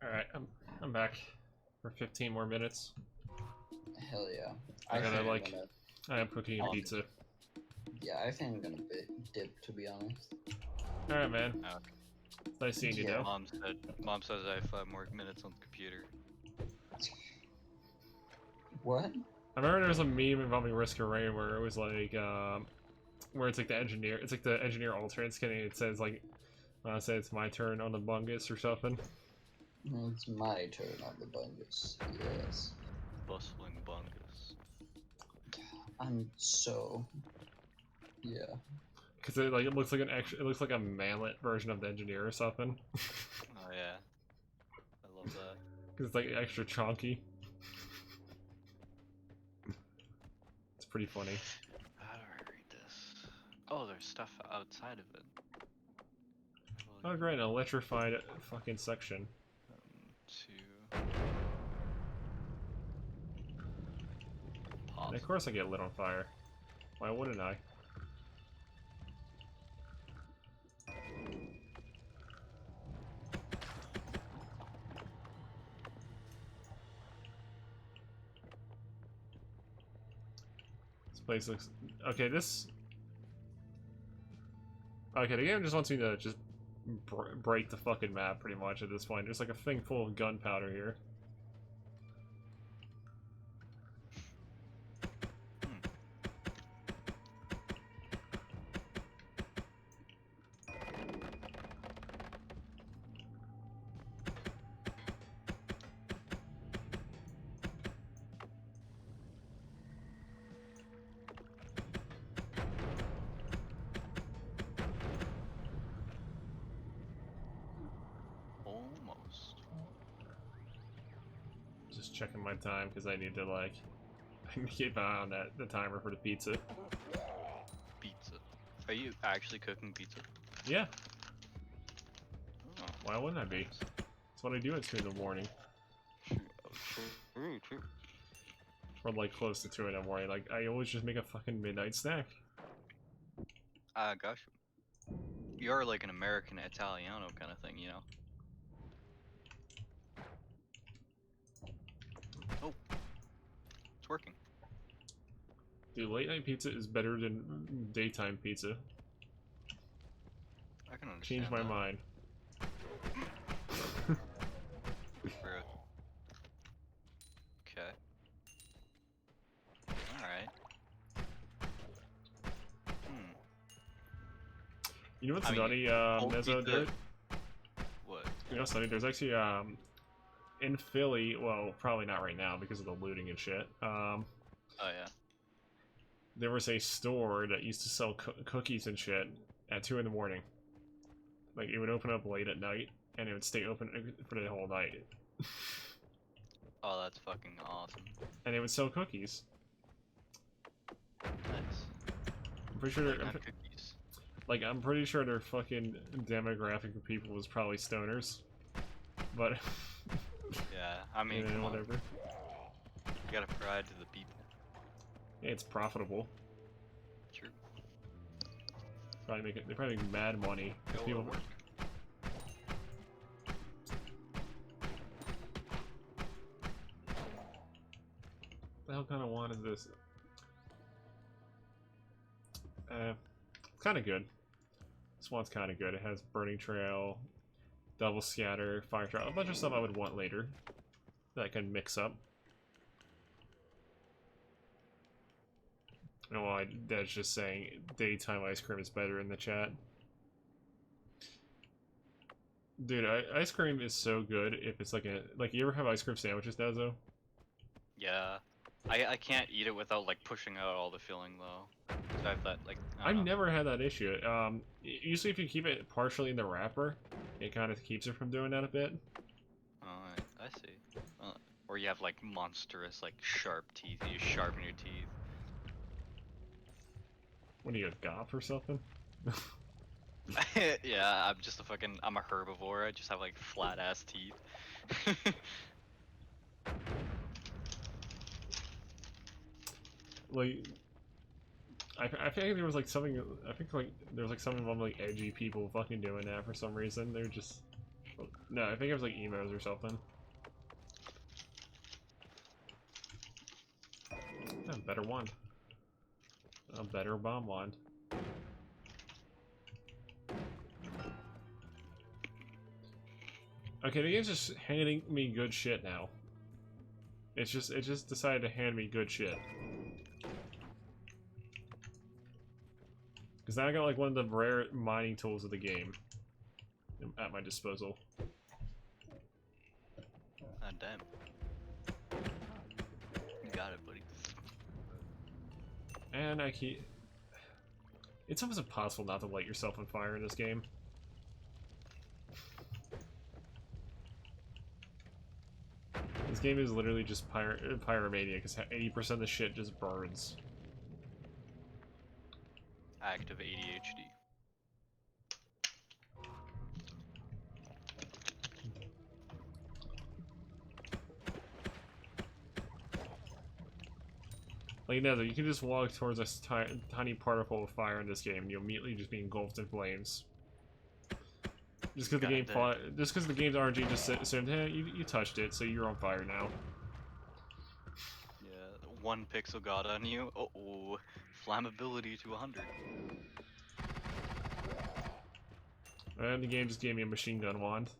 Alright, I'm back for 15 more minutes. Hell yeah. I gotta, think like- I'm gonna, I am cooking a pizza. yeah, I think I'm gonna dip, to be honest. Alright, man. Okay. It's nice seeing you, Yeah. though. Mom says I have 5 more minutes on the computer. What? I remember there was a meme involving Risk of Rain where it was like, where it's like the engineer, it's like the engineer alternate skin, and it says like, I say it's my turn on the bungus or something. It's my turn on the bungus. Yes. Bustling bungus. I'm so. Yeah. Because it looks like it looks like a manlet version of the engineer or something. Oh yeah. I love that. Because it's like extra chonky. It's pretty funny. How do I read this? Oh, there's stuff outside of it. Oh great, an electrified fucking section. Two. And of course I get lit on fire. Why wouldn't I? This place looks... Okay, this... Okay, the game just wants me to just break the fucking map pretty much at this point. There's like a thing full of gunpowder here. Almost. Just checking my time because I need to like keep an eye on the timer for the pizza. Pizza. Are you actually cooking pizza? Yeah, Oh. why wouldn't I be? That's what I do at 2 in the morning. True. Or like close to 2 in the morning. Like I always just make a fucking midnight snack. Gosh. You're like an American Italiano kind of thing, you know? Oh. It's working. Dude, late night pizza is better than daytime pizza. I can understand Change my that. mind. Rude. Okay. Alright. You know what's I mean, nutty, cold Mezzo pizza- did? What? You know what's nutty? There's actually, in Philly, well, probably not right now because of the looting and shit, Oh yeah. there was a store that used to sell cookies and shit at 2 in the morning. Like, it would open up late at night, and it would stay open for the whole night. Oh, that's fucking awesome. And it would sell cookies. Nice. I'm pretty sure Like, they're, not cookies. like, I'm pretty sure their fucking demographic of people was probably stoners. But, Yeah, I mean, yeah, come on. whatever. You gotta provide to the people. It's profitable. True. They probably make mad money. 'Cause Go people, to work. the hell kind of wand is this? It's kind of good. This one's kind of good. It has Burning Trail, Double Scatter, Fire Trail, a bunch of stuff I would want later that I can mix up. No, that's just saying daytime ice cream is better in the chat. Dude, ice cream is so good if it's like you ever have ice cream sandwiches, Dazo? Yeah. I can't eat it without like pushing out all the filling though. So I have that like I I've don't know. never had that issue. Usually if you keep it partially in the wrapper, it kind of keeps it from doing that a bit. Oh, I see. Or you have like monstrous like sharp teeth. You sharpen your teeth. What are you, a goth or something? Yeah, I'm a herbivore. I just have like flat ass teeth. Like, I think there was like something. I think like there was like some of them like edgy people fucking doing that for some reason. They're just No, I think it was like emos or something. A better wand. A better bomb wand. Okay, the game's just handing me good shit now. It just decided to hand me good shit. Because now I got like one of the rare mining tools of the game at my disposal. God damn. You got it, buddy. And I keep... It's almost impossible not to light yourself on fire in this game. This game is literally just pyromania, because 80% of the shit just burns. Active ADHD. Like, no, you can just walk towards a tiny particle of fire in this game, and you'll immediately just be engulfed in flames. Just because the game's RNG just said, hey, you touched it, so you're on fire now. Yeah, 1 pixel got on you. Uh-oh. Flammability to 100. And the game just gave me a machine gun wand.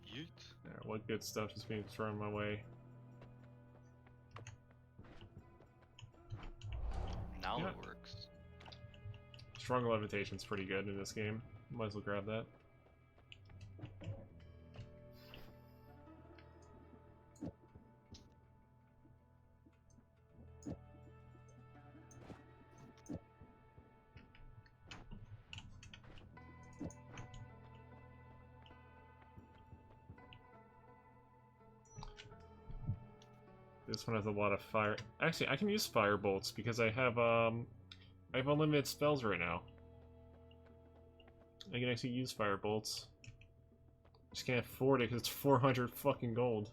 Yeet. Alright, what good stuff is being thrown my way? Now Yeah. it works. Strong levitation's pretty good in this game. Might as well grab that. This one has a lot of fire. Actually, I can use fire bolts because I have unlimited spells right now. I can actually use fire bolts. Just can't afford it because it's 400 fucking gold.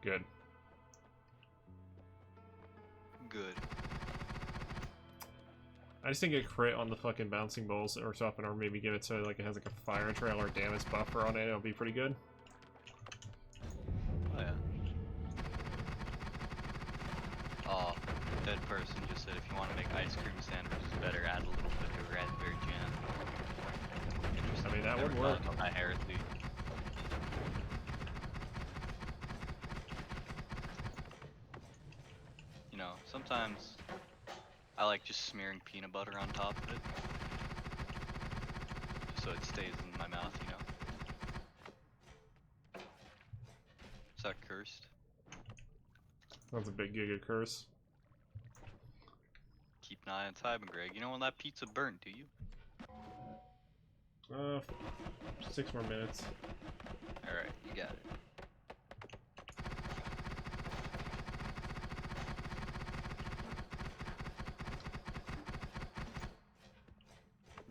Good. Good. I just think a crit on the fucking bouncing balls or something, or maybe give it to like it has like a fire trail or damage buffer on it. It'll be pretty good. Oh yeah. Oh, dead person just said if you want to make ice cream sandwiches better, add a little bit of raspberry jam. Interesting. I mean, that Never would thought work. about that heresy. You know, sometimes I like just smearing peanut butter on top of it, just so it stays in my mouth, you know. Is that cursed? That's a big giga curse. Keep an eye on time, Greg. You know when that pizza burnt, do you? 6 more minutes. Alright, you got it.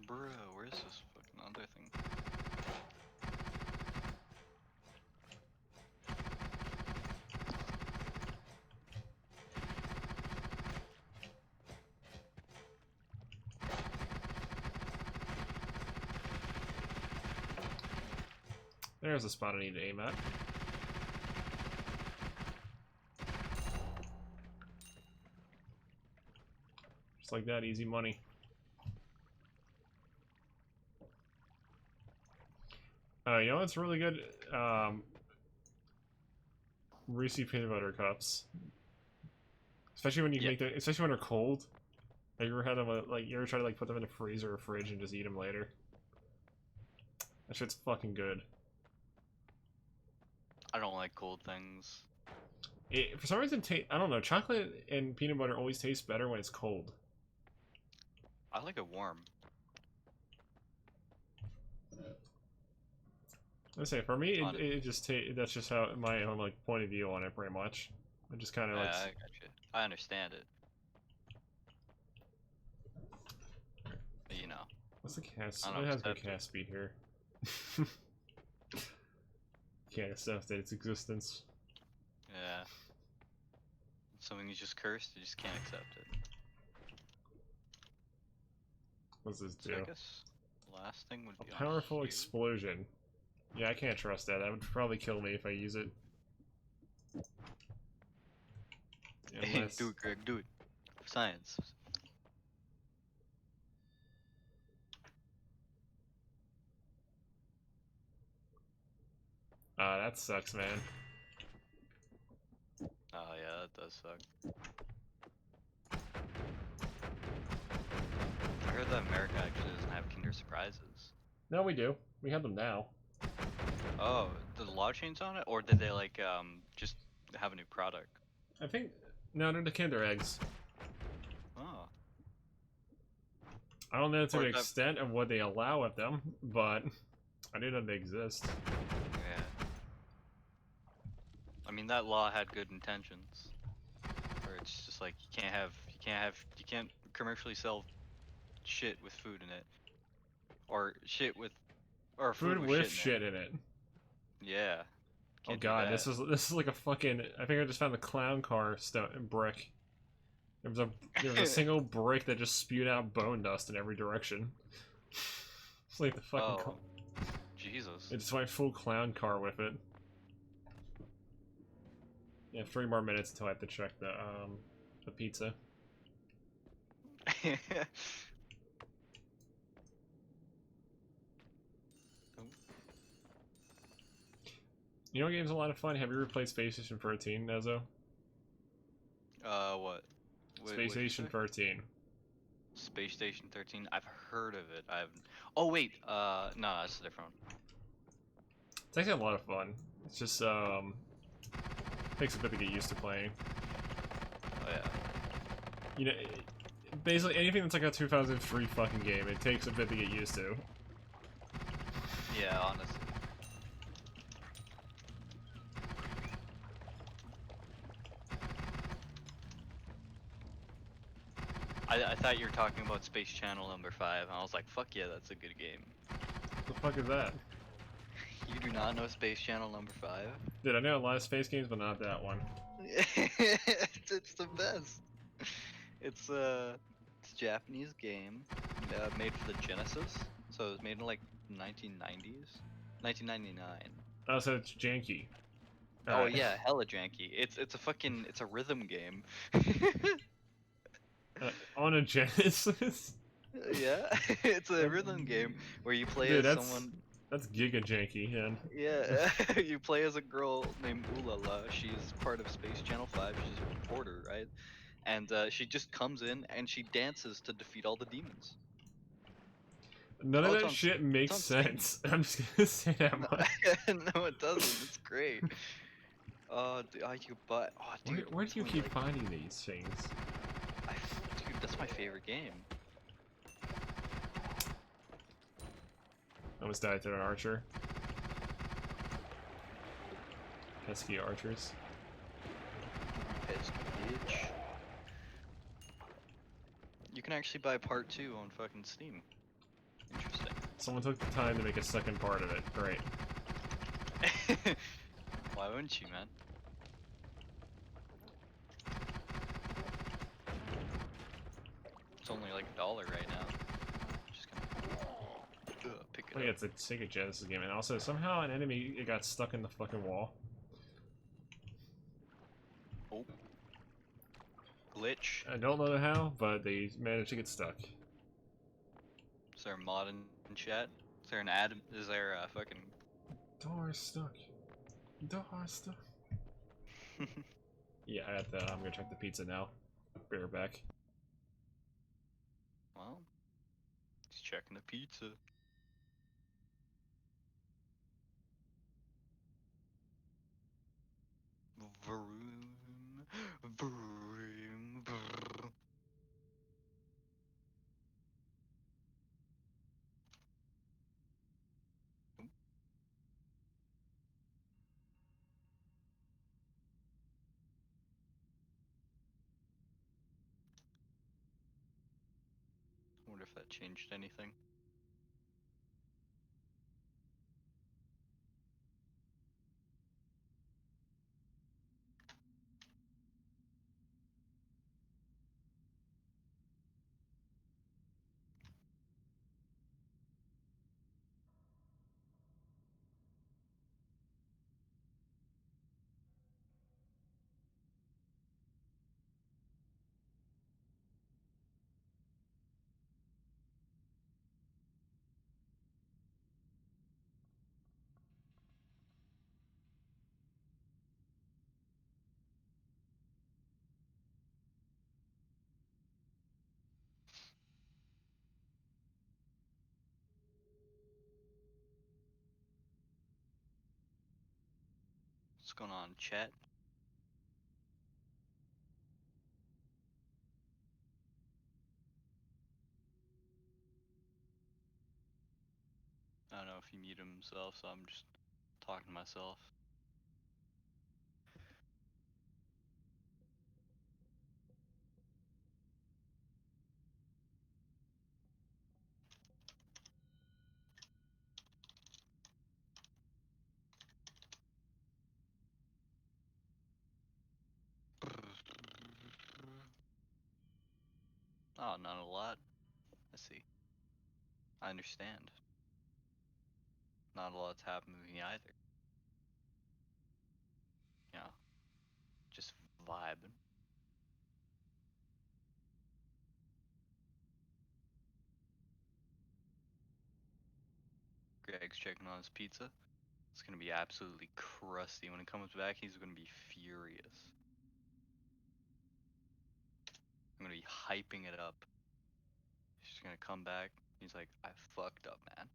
Bro, where's this fucking other thing? There's a spot I need to aim at. Just like that, easy money. You know what's really good? Reese's peanut butter cups. Especially when you make them, especially when they're cold. Have you ever had them, like, you ever try to, like, put them in a freezer or fridge and just eat them later? That shit's fucking good. I don't like cold things. For some reason, I don't know, chocolate and peanut butter always taste better when it's cold. I like it warm. I say for me, On it. it just that's just how my own like point of view on it, pretty much. I just kind of Yeah, like I got you. I understand it. But, you know, what's the cast? I It don't has good accept it. cast speed here. Can't accept its existence. Yeah. Something you just cursed, you just can't accept it. What's this So I do? guess the last thing would A be on powerful here. explosion. Yeah, I can't trust that. That would probably kill me if I use it. Unless Do it, Greg. Do it. Science. that sucks, man. Oh yeah, that does suck. I heard that America actually doesn't have Kinder Surprises. No, we do. We have them now. Oh, the law change on it, or did they like just have a new product? I think no, they're the Kinder eggs. Oh, I don't know to Or the that- extent of what they allow of them, but I do know they exist. yeah. I mean that law had good intentions. Where it's just like you can't commercially sell shit with food in it, or shit with, or Food food with shit shit in it. Yeah. Oh Can't do god, that. this is like a fucking. I think I just found the clown car brick. There was a single brick that just spewed out bone dust in every direction. It's like the fucking. Oh, Jesus. It just went full clown car with it. Yeah, 3 more minutes until I have to check the pizza. You know what game's a lot of fun? Have you ever played Space Station 13, Nezo? What? Space What'd you Station say? 13. Space Station 13. I've heard of it. I've. Oh wait. No, that's a different one. It's actually a lot of fun. It's just takes a bit to get used to playing. Oh yeah. You know, basically anything that's like a 2003 fucking game, it takes a bit to get used to. Yeah, honestly. I thought you were talking about Space Channel number 5, and I was like, fuck yeah, that's a good game. What the fuck is that? You do not know Space Channel number 5? Dude, I know a lot of space games, but not that one. It's the best. It's a Japanese game made for the Genesis. So it was made in like 1990s, 1999. Oh, so it's janky. Oh Alright. yeah, hella janky. It's a rhythm game. On a Genesis? Yeah, it's a rhythm game where you play Dude, as that's someone. that's giga janky, and Yeah, you play as a girl named Ulala. She's part of Space Channel 5. She's a reporter, right? And she just comes in and she dances to defeat all the demons. none of Oh, it's that on. shit makes It's on Steam. sense. I'm just gonna say that No, much. no, it doesn't. It's great. Oh, you but oh, dude. Where do you some, keep like, finding these things? I, dude, that's my favorite game. I almost died to an archer. Pesky archers. Pesky bitch. You can actually buy part 2 on fucking Steam. Interesting. Someone took the time to make a second part of it. Great. Why wouldn't you, man? It's only like $1 right now. Just gonna pick it Oh up. yeah, it's a Sega Genesis game, and also somehow an enemy it got stuck in the fucking wall. Oh. Glitch. I don't know how, but they managed to get stuck. Is there a mod in chat? Is there an ad? Is there a fucking... Door stuck. Door stuck. Yeah, I got that. I'm gonna check the pizza now. Be right back. Well, he's checking the pizza. Vroom, vroom, vroom. if that changed anything. What's going on, chat? I don't know if he muted himself, so I'm just talking to myself. Oh, not a lot. I see. I understand. Not a lot's happened with me either. Yeah, just vibing. Greg's checking on his pizza. It's gonna be absolutely crusty. When it comes back, he's gonna be furious. I'm gonna be hyping it up. He's gonna come back. He's like, I fucked up, man.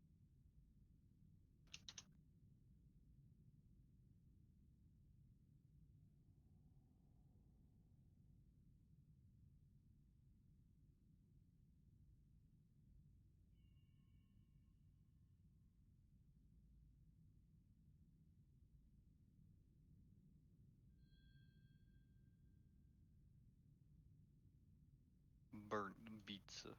Burnt pizza.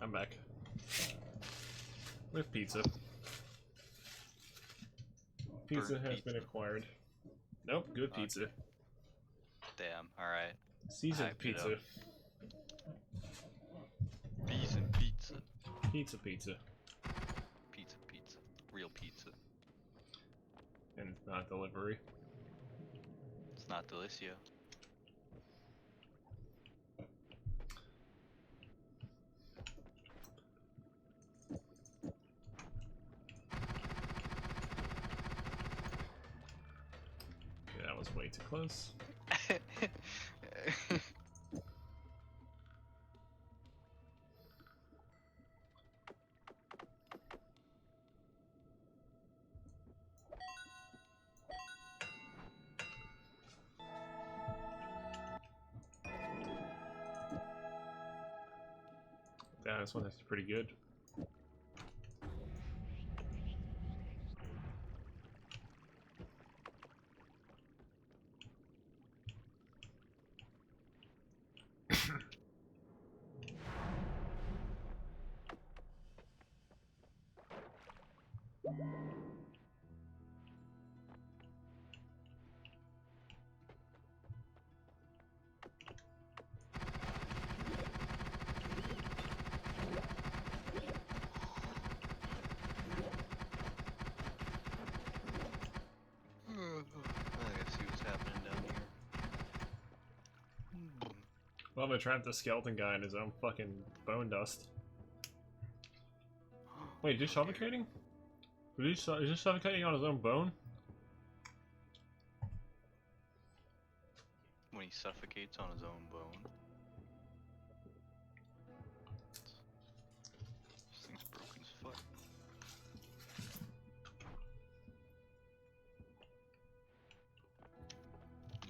I'm back. With pizza. Pizza Burnt has pizza. been acquired. Nope, good Okay. pizza. Damn, alright. Seasoned Hyped it pizza. up. Bees and pizza. Pizza. Pizza. Real pizza. And not delivery. It's not delicio. Okay, that was way too close. Yeah, this one is pretty good. I gotta see what's happening down here. Well, I'm gonna trap the skeleton guy in his own fucking bone dust. Wait, do shovel trading? Is he suffocating on his own bone? When he suffocates on his own bone. This thing's broken as fuck.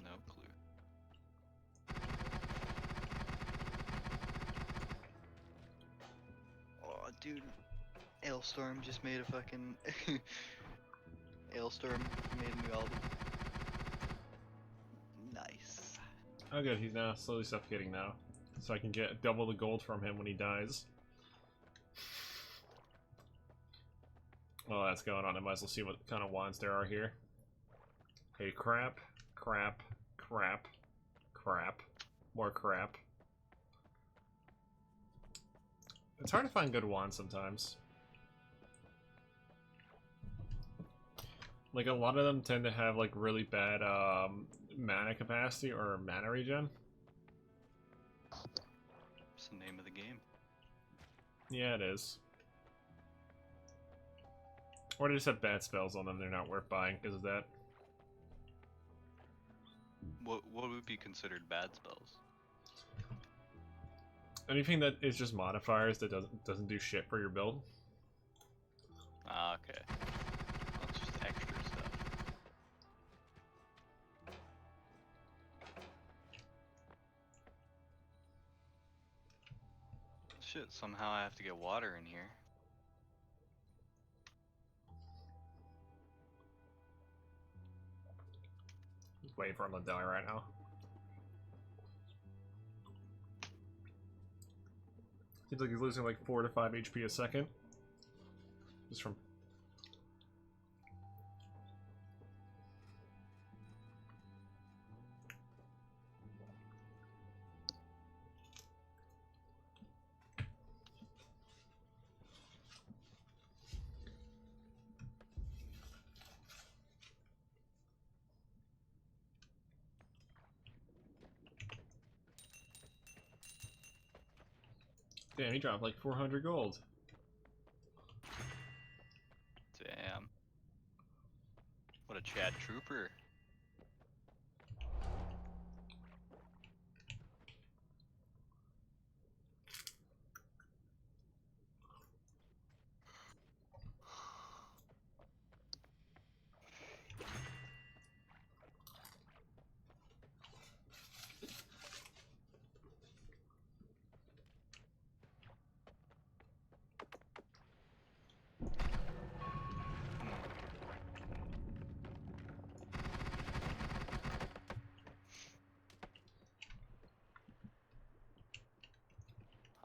No clue. Oh, dude. Ailstorm just made a fucking... Ailstorm made a new album. Nice. Oh good, he's now slowly suffocating now. So I can get double the gold from him when he dies. Well, that's going on. I might as well see what kind of wands there are here. Hey, crap, crap, crap, crap, more crap. It's hard to find good wands sometimes. Like, a lot of them tend to have, like, really bad, mana capacity or mana regen. It's the name of the game. Yeah, it is. Or they just have bad spells on them, they're not worth buying because of that. What would be considered bad spells? Anything that is just modifiers that doesn't do shit for your build. Ah, okay. Well, it's just extra stuff. Shit, somehow I have to get water in here. Just waiting for him to die right now. Seems like he's losing like 4 to 5 HP a second. Just from... Damn, he dropped like 400 gold. Damn. What a Chad trooper.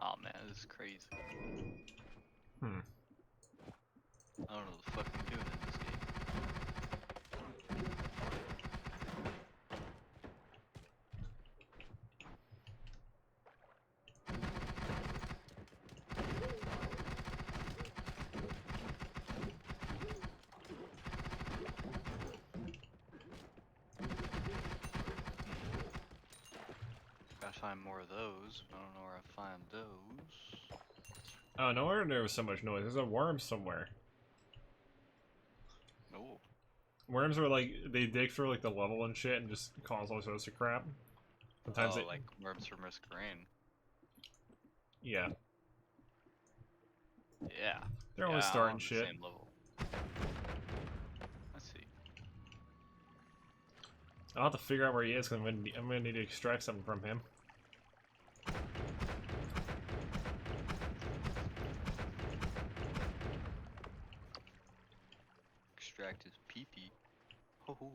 Oh man, this is crazy. Hmm. I don't know what the fuck I'm doing in this game. Gotta find more of those, but I don't know where I find those. Oh, no wonder there was so much noise. There's a worm somewhere. Oh, Worms are like, they dig through like the level and shit and just cause all sorts of crap. Sometimes like worms from Risk Rain. Yeah. Yeah. They're always Yeah, starting on the shit. Same level. Let's see. I'll have to figure out where he is because I'm gonna need to extract something from him. Extract his pee-pee. Oh.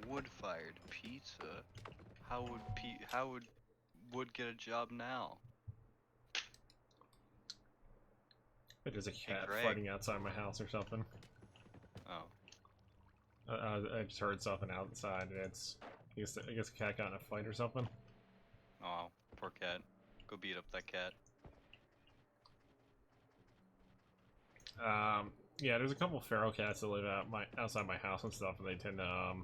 Wood-fired pizza. How would wood get a job now? But there's a cat Greg. fighting outside my house or something. Oh. I just heard something outside and it's... I guess a cat got in a fight or something. Oh, poor cat. Go beat up that cat. Yeah, there's a couple feral cats that live outside my house and stuff, and they tend to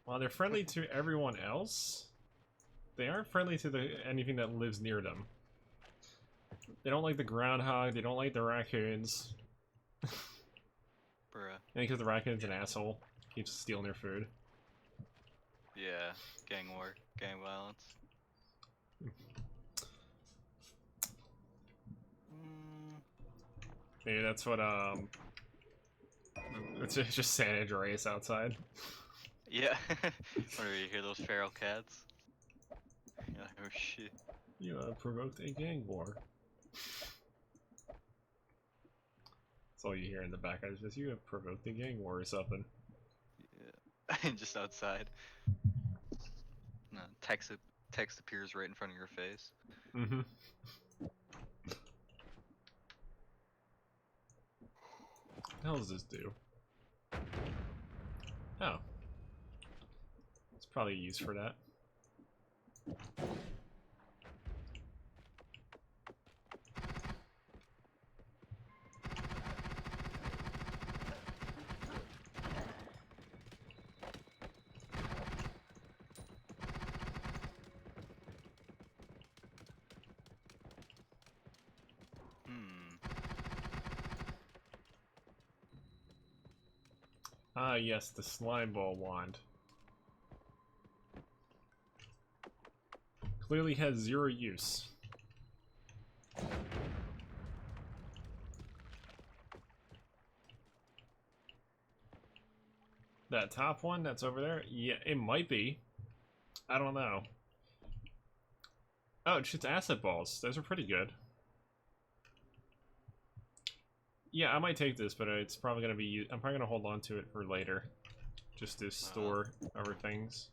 While they're friendly to everyone else, they aren't friendly to anything that lives near them. They don't like the groundhog, they don't like the raccoons. Bruh. And because the raccoon's an asshole, keeps stealing their food. Yeah, gang war, gang violence. Maybe that's what, it's just San Andreas outside. Yeah. Whenever you hear those feral cats. You're like, oh shit. You provoked a gang war. That's all you hear in the background is just, you have provoked a gang war or something. Yeah. Just outside. No, text appears right in front of your face. Mm-hmm. What the hell does this do? Oh. It's probably a use for that. Ah, yes, the slime ball wand. Clearly has zero use. That top one that's over there? Yeah, it might be. I don't know. Oh, it shoots acid balls. Those are pretty good. Yeah, I might take this, but it's probably gonna be. I'm probably gonna hold on to it for later, just to store other things.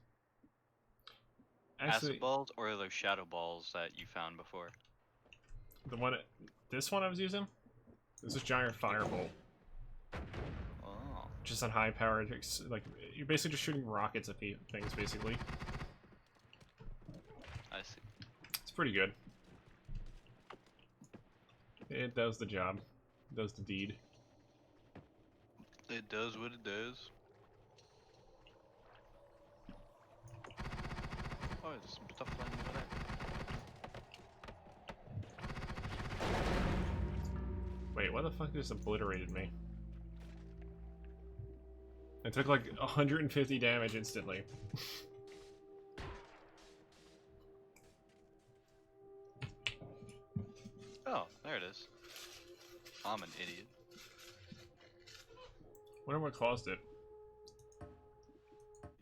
Actually, Acid balls or those shadow balls that you found before? the one, this one I was using, this is giant firebolt. Oh. Just on high power, like you're basically just shooting rockets at things, basically. I see. It's pretty good. It does the job. It does the deed. It does what it does. Oh, there's some stuff lying over there. Wait, why the fuck just obliterated me? I took like 150 damage instantly. Oh, there it is. I'm an idiot. Wonder what caused it.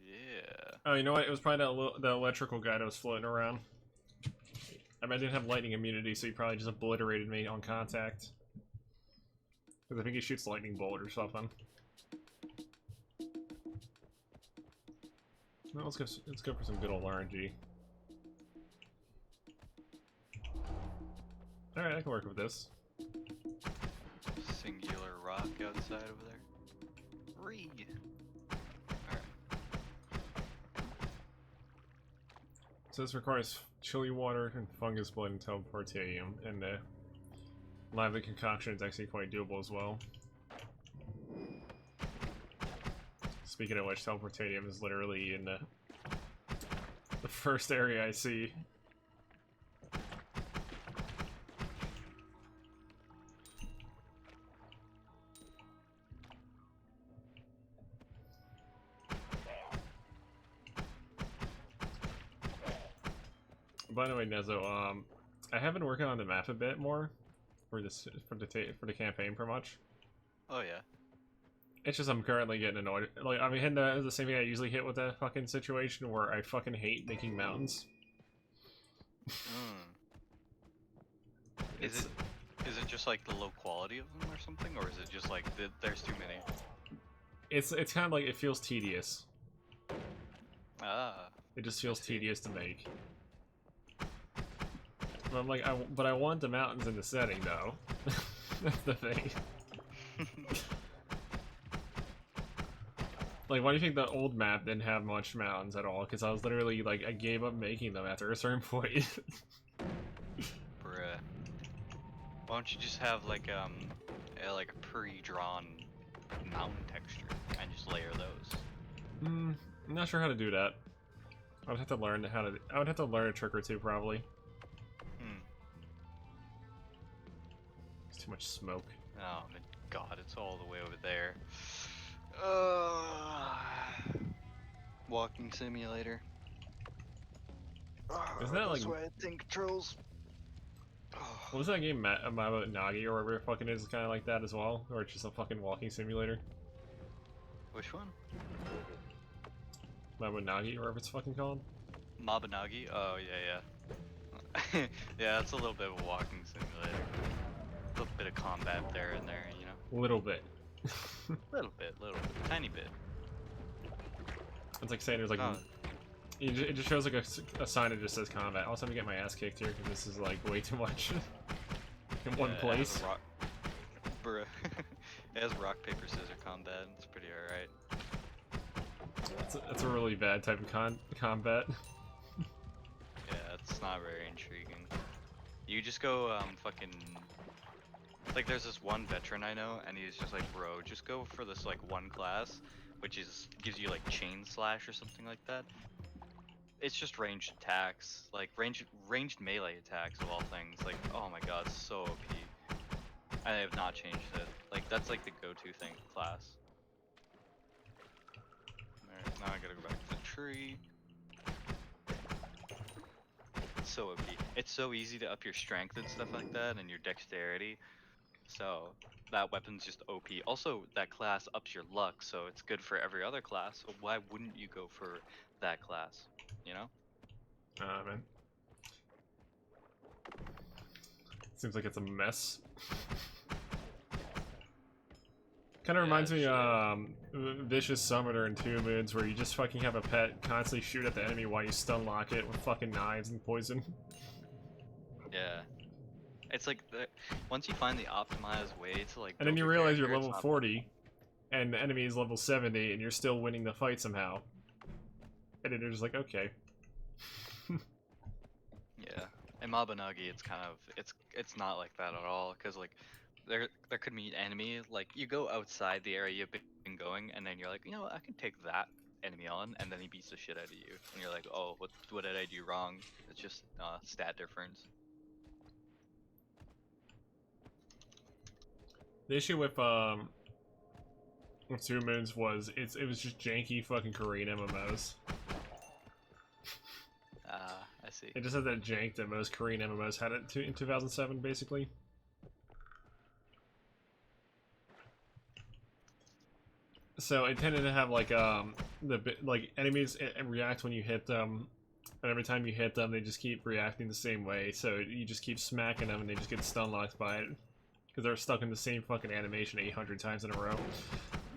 Yeah. Oh, you know what? It was probably the electrical guy that was floating around. I mean, I didn't have lightning immunity, so he probably just obliterated me on contact. Because I think he shoots lightning bolt or something. Well, let's go for some good old RNG. Alright, I can work with this. Singular rock outside over there. Reed. Alright. So this requires chili water and fungus blood and teleportatium, and the lava concoction is actually quite doable as well. Speaking of which, teleportatium is literally in the first area I see. By the way, Nezo, I have been working on the map a bit more for the campaign, pretty much. Oh yeah. It's just I'm currently getting annoyed. Like, I'm hitting the same thing I usually hit with that fucking situation where I fucking hate making mountains. Is it just like the low quality of them or something, or is it just like there's too many? It's kind of like it feels tedious. Ah. It just feels I see. tedious to make. But I'm like, but I want the mountains in the setting though. That's the thing. Like, why do you think the old map didn't have much mountains at all? Because I was literally like, I gave up making them after a certain point. Bruh. Why don't you just have like a pre-drawn mountain texture and just layer those? I'm not sure how to do that. I would have to learn how to. I would have to learn a trick or two probably. Hmm. It's too much smoke. Oh my god, it's all the way over there. Walking simulator. Isn't that That's like? why I think controls. What was that game? Maba Nagi or whatever it fucking is, kind of like that as well, or it's just a fucking walking simulator. Which one? Maba Nagi or whatever it's fucking called. Mabanagi? Oh yeah, yeah. Yeah, it's a little bit of a walking simulator. A little bit of combat there and there, you know. A little bit. Little bit, tiny bit. It's like saying there's like. Oh. It just shows like a sign that just says combat. Also, I'm gonna get my ass kicked here because this is like way too much in one Yeah, place. Bruh. It has rock, paper, scissors combat, and it's pretty alright. That's a really bad type of combat. Yeah, it's not very intriguing. You just go, fucking... Like, there's this one veteran I know, and he's just like, bro, just go for this, like, one class, which gives you, like, chain slash or something like that. It's just ranged attacks, like, ranged melee attacks of all things. Like, oh my god, it's so OP. I have not changed it. Like, that's like the go-to thing class. Alright, now I gotta go back to the tree. It's so OP. It's so easy to up your strength and stuff like that, and your dexterity. So, that weapon's just OP. Also, that class ups your luck, so it's good for every other class. So why wouldn't you go for that class? You know? Man. Seems like it's a mess. Kind of reminds me Vicious Summoner in Two Moons, where you just fucking have a pet constantly shoot at the enemy while you stun lock it with fucking knives and poison. Yeah. It's like, once you find the optimized way to like... And then build you your realize you're character, level it's 40, and the enemy is level 70, and you're still winning the fight somehow. And then you're just like, okay. Yeah. In Mabanagi, it's kind of... It's not like that at all, because like... There could be an enemy, like, you go outside the area you've been going, and then you're like, you know what, I can take that enemy on, and then he beats the shit out of you. And you're like, oh, what did I do wrong? It's just stat difference. The issue with Two Moons was it was just janky fucking Korean MMOs. I see. It just had that jank that most Korean MMOs had it in 2007, basically. So it tended to have like enemies react when you hit them, and every time you hit them, they just keep reacting the same way. So you just keep smacking them, and they just get stun locked by it because they're stuck in the same fucking animation 800 times in a row.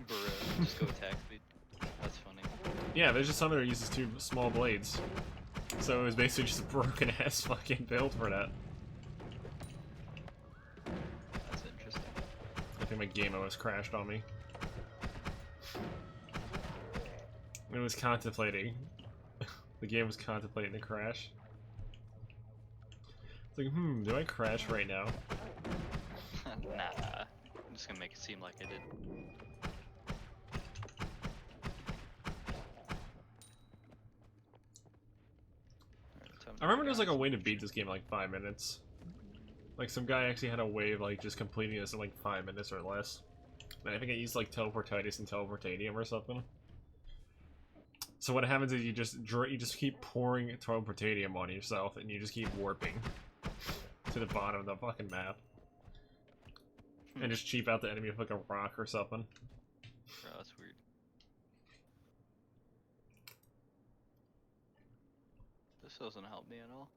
Bruh, just go attack speed. That's funny. Yeah, there's just something that uses two small blades, so it was basically just a broken ass fucking build for that. That's interesting. I think my game almost crashed on me. It was contemplating. The game was contemplating the crash. It's like, do I crash right now? Nah. I'm just gonna make it seem like I did. I remember there was like a way to beat this game in like 5 minutes. Like some guy actually had a way of like just completing this in like 5 minutes or less. And I think I used like teleportitis and teleportadium or something. So what happens is you just keep pouring teleportadium on yourself, and you just keep warping to the bottom of the fucking map, and just cheap out the enemy with like a rock or something. Bro, that's weird. This doesn't help me at all.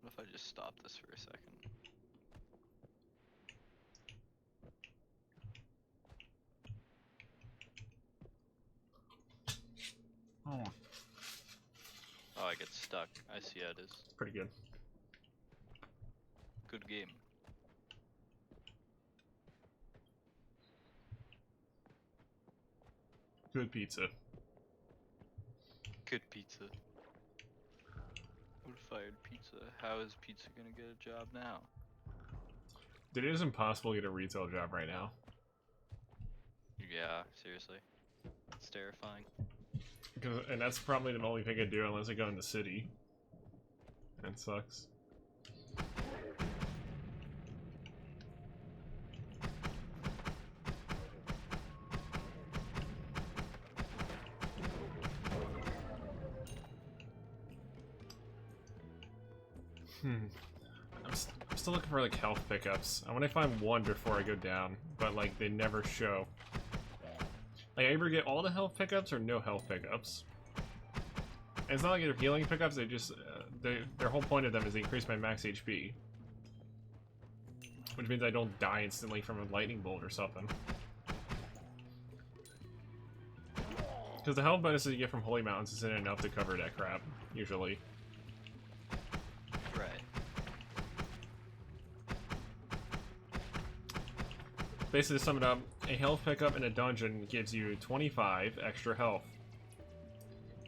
What if I just stop this for a second? Oh, I get stuck. I see how it is. Pretty good. Good game. Good pizza. Good pizza. Wood fired pizza. How is pizza gonna get a job now? Dude, it is impossible to get a retail job right now. Yeah, seriously. It's terrifying. And that's probably the only thing I do unless I go in the city. That sucks. I'm still looking for like health pickups. I want to find one before I go down, but like they never show. Like I either get all the health pickups or no health pickups. And it's not like they're healing pickups. They just their whole point of them is they increase my max HP, which means I don't die instantly from a lightning bolt or something. Because the health bonuses you get from Holy Mountains isn't enough to cover that crap usually. Right. Basically, to sum it up, a health pickup in a dungeon gives you 25 extra health.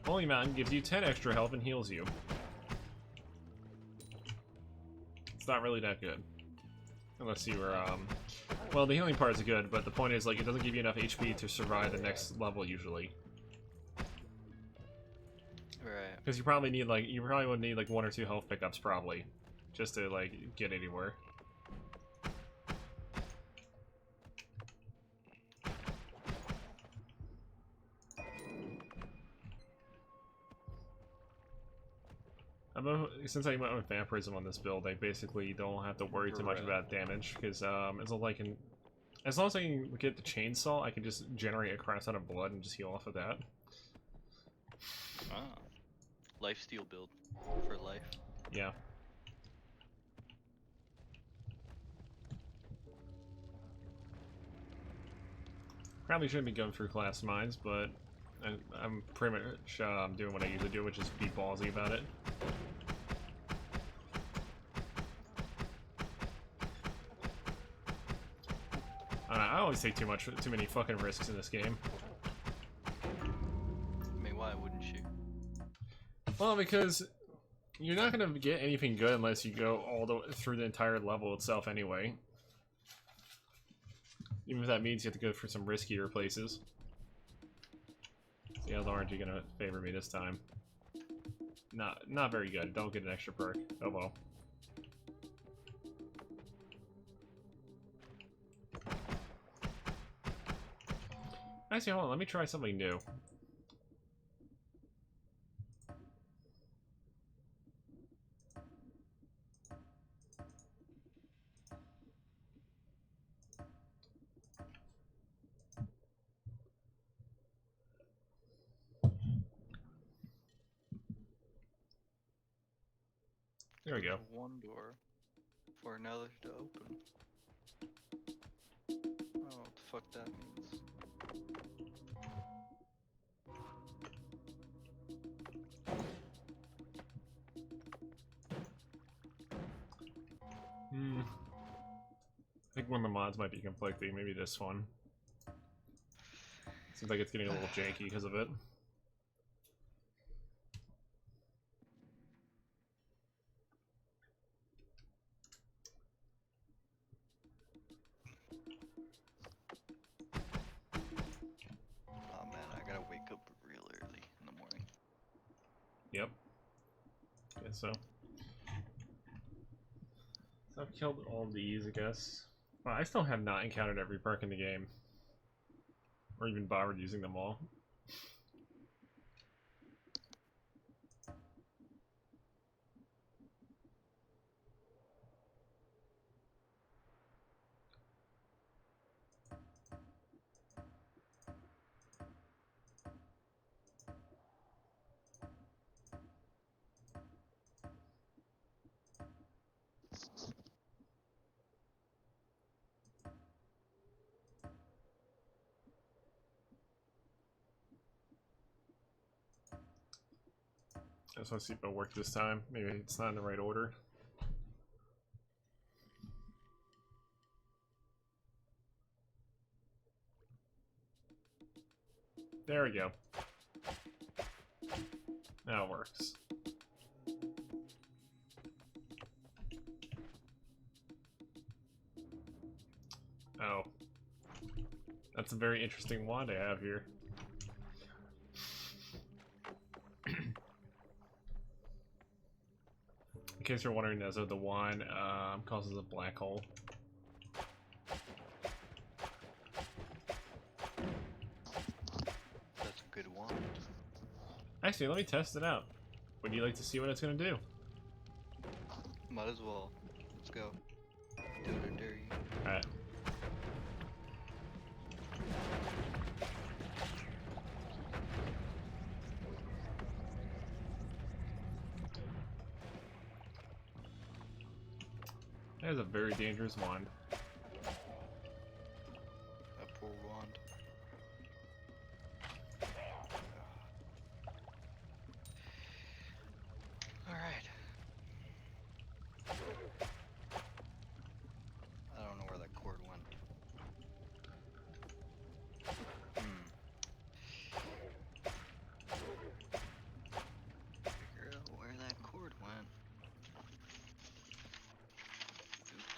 Holy Mountain gives you 10 extra health and heals you. It's not really that good. Unless you were, well, the healing part is good, but the point is, like, it doesn't give you enough HP to survive the next level, usually. Right. Because you probably need, like, you probably would need, like, 1 or 2 health pickups, probably. Just to, like, get anywhere. Since I went with vampirism on this build, I basically don't have to worry too much about damage, because as long as I can get the chainsaw, I can just generate a crap ton of blood and just heal off of that. Ah. Lifesteal build for life. Yeah. Probably shouldn't be going through class mines, but I'm pretty much doing what I usually do, which is be ballsy about it. I always take too many fucking risks in this game. I mean, why wouldn't you? Well, because you're not gonna get anything good unless you go all the way through the entire level itself anyway. Even if that means you have to go for some riskier places. See, how's RNG gonna favor me this time? Not very good. Don't get an extra perk. Oh well. Actually, hold on. Let me try something new. There we go. One door for another to open. I don't know what the fuck that means. I think one of the mods might be conflicting. Maybe this one. Seems like it's getting a little janky because of it. Oh man, I gotta wake up real early in the morning. Yep. Guess so. So I've killed all these, I guess. Well, I still have not encountered every perk in the game. Or even bothered using them all. I just want to see if it'll work this time. Maybe it's not in the right order. There we go. Now it works. Oh. That's a very interesting wand I have here. In case you're wondering, Nezzo, the wand causes a black hole. That's a good one. Actually, let me test it out. Would you like to see what it's gonna do? Might as well. Let's go. Do it or dare you. Alright. That is a very dangerous wand. A poor wand. Alright. I don't know where that cord went. Figure out where that cord went.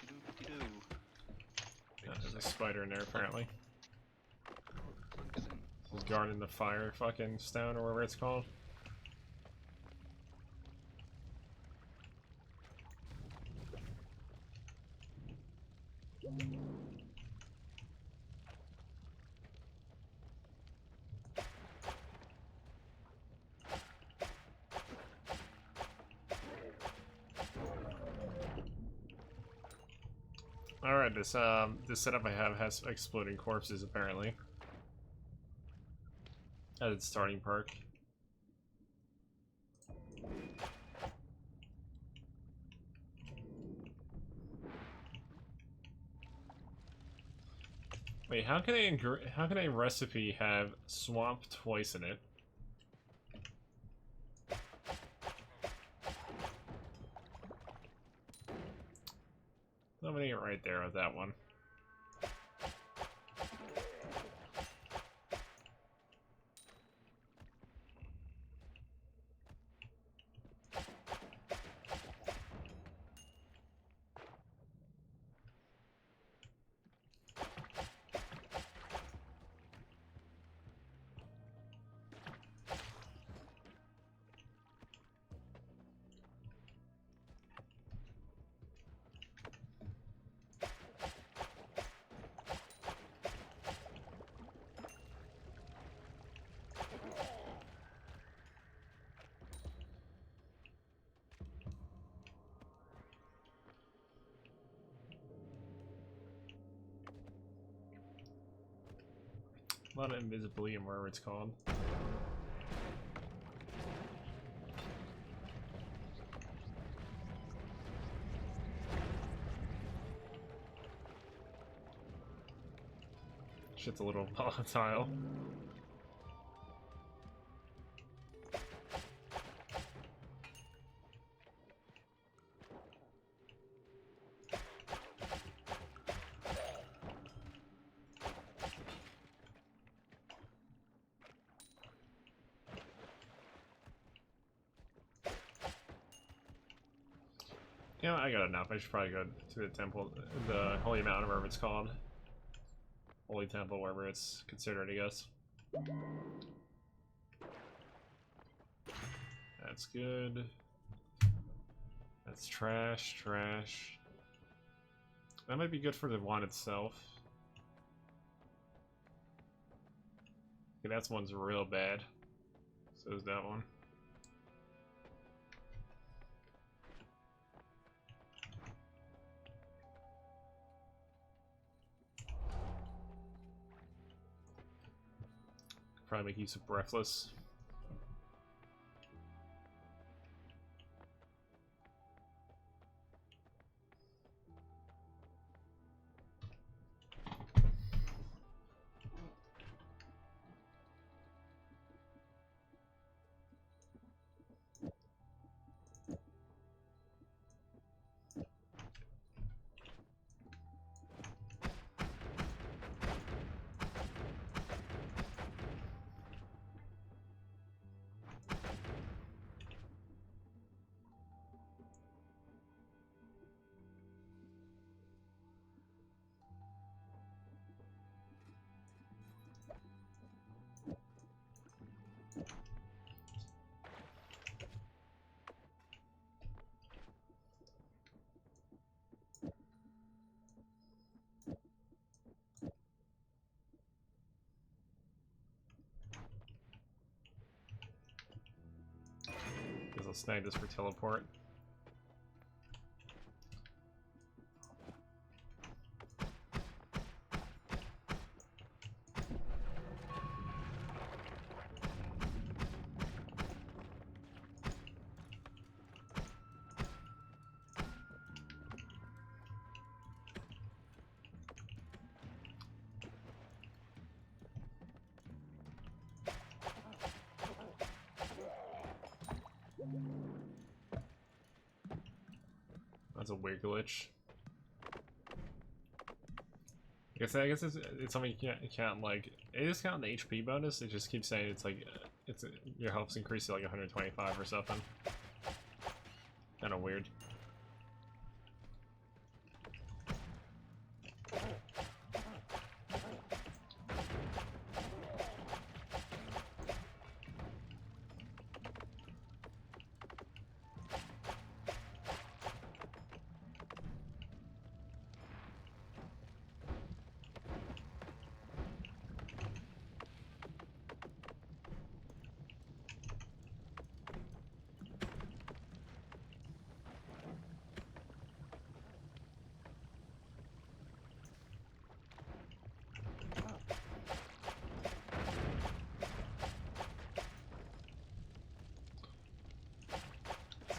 Doop-de-doop-de-doo. There's a spider in there, apparently. Plug is in. He's guarding the fire fucking stone or whatever it's called. Alright, this setup I have has exploding corpses apparently. As its starting perk. Wait, how can a recipe have swamp twice in it? Somebody right there with that one. A lot of invisibility, wherever it's called. Shit's a little volatile. You know, I got enough. I should probably go to the temple, the Holy Mountain, wherever it's called. Holy Temple, wherever it's considered, I guess. That's good. That's trash, trash. That might be good for the wand itself. Okay, that's one's real bad. So is that one. Probably make use of Breathless. Let's snag this for teleport. That's a weird glitch. I guess it's something you can't like. It is counting the HP bonus. It just keeps saying it's like your health's increased to like 125 or something. Kind of weird.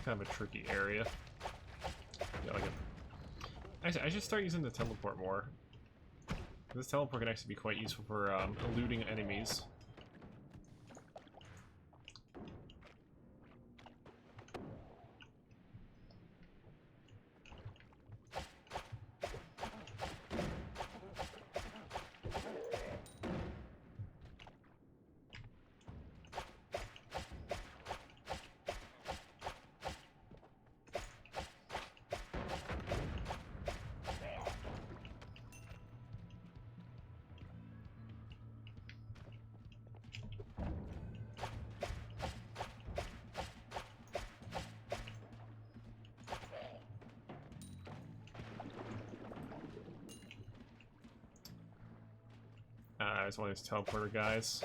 Kind of a tricky area. Yeah, like actually, I should start using the teleport more. This teleport can actually be quite useful for eluding enemies. It's one of these teleporter guys.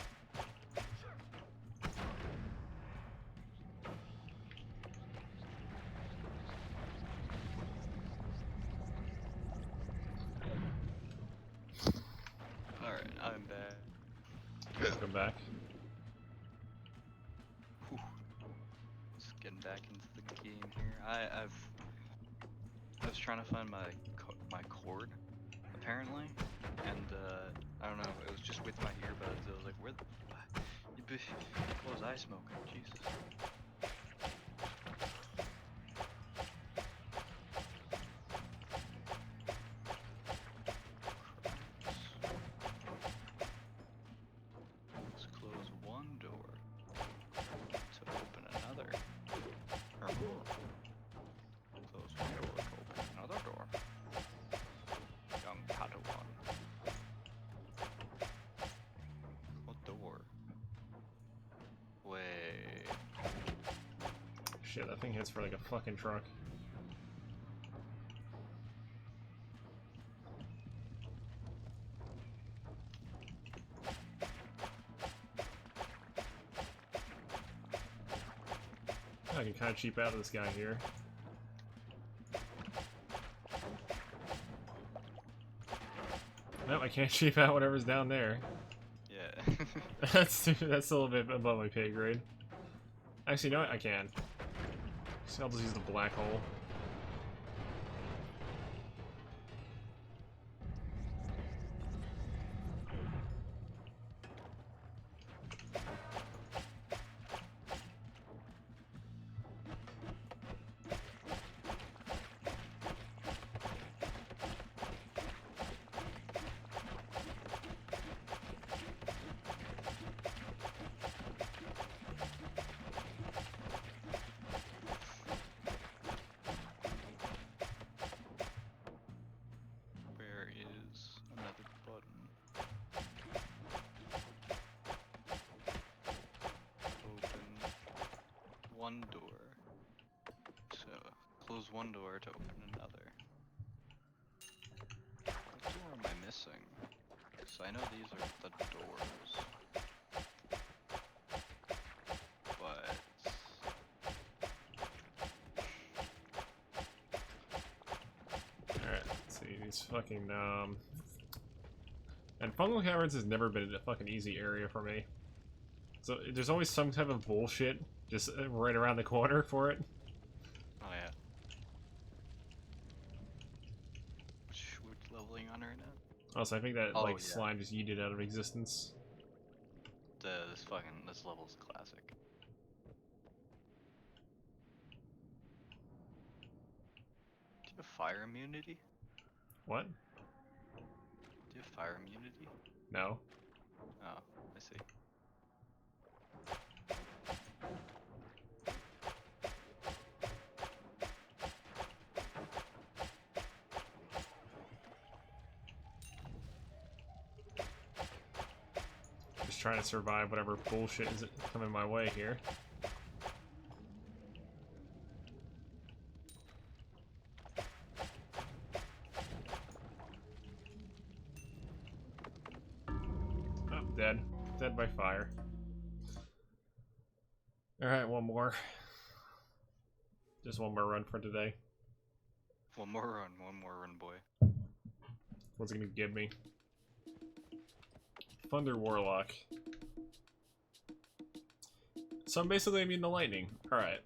Alright, I'm back. Welcome back. Whew. Just getting back into the game here. I was trying to find my cord, apparently, and I don't know. It was just with my earbuds. I was like, where? What was I smoking? Jesus. Let's close one door to open another. Or close one door to open another door. Young Padawan. What door? Wait. Shit, that thing hits for like a fucking truck. I can kind of cheap out of this guy here. Nope, I can't cheap out whatever's down there. Yeah. That's a little bit above my pay grade. Actually, you know what? I can. So I'll just use the black hole. Where is another button? Open one door. So close one door to open another. What door am I missing? So I know these are the doors. But these fucking, And fungal caverns has never been a fucking easy area for me. So there's always some type of bullshit just right around the corner for it. Oh yeah. Which level are you on right now? Also, I think that Oh, like yeah. slime just yeeted out of existence. This level's classic. Do you have fire immunity? What? Do you have fire immunity? No. Oh, I see. Just trying to survive whatever bullshit is coming my way here. Oh, dead. Dead by fire. Alright, one more. Just one more run for today. One more run, boy. What's it gonna give me? Thunder Warlock. So I'm basically immune to lightning. Alright.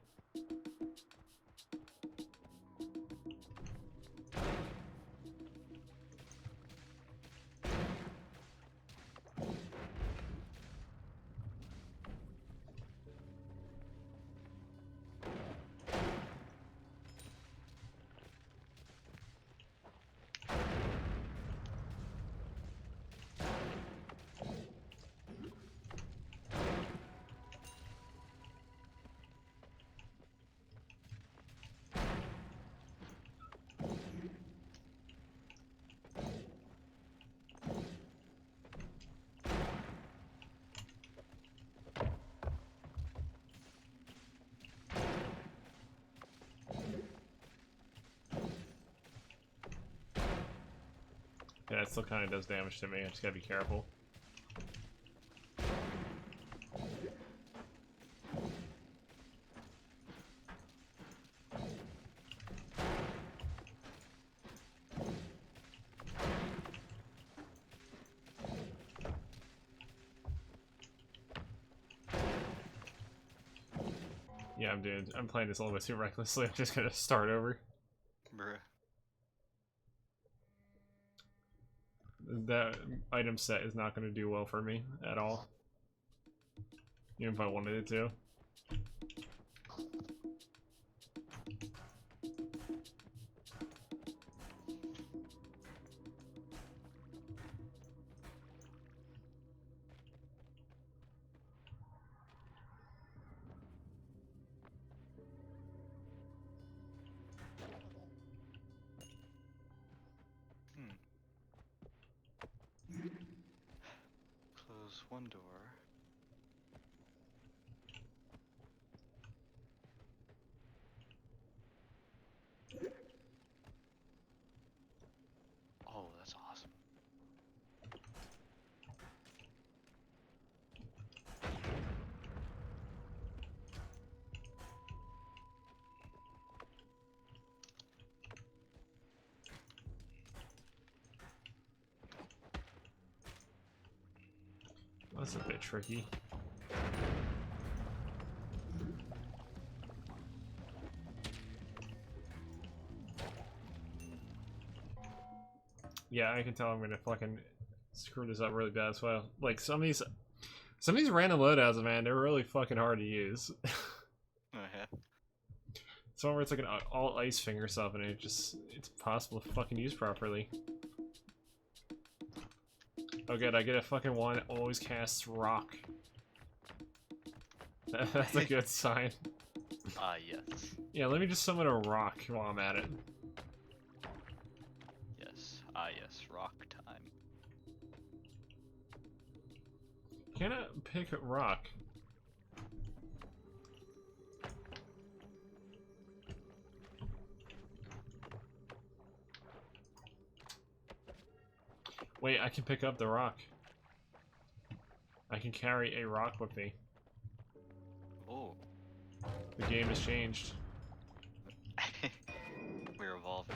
Yeah, it still kind of does damage to me. I just gotta be careful. Yeah, I'm playing this a little bit too recklessly. I'm just gonna start over. Bruh. That item set is not gonna do well for me at all. Even if I wanted it to. Close one door. Oh, that's awesome. That's a bit tricky. Yeah, I can tell I'm gonna fucking screw this up really bad as well. Like some of these random loadouts, man, they're really fucking hard to use. Oh yeah. Some where it's like an all ice finger stuff, and it's possible to fucking use properly. Oh good, I get a fucking one that always casts rock. That's a good sign. Ah, yes. Yeah, let me just summon a rock while I'm at it. Yes. Ah, yes. Rock time. Can I pick a rock? Wait, I can pick up the rock. I can carry a rock with me. Oh. The game has changed. We're evolving.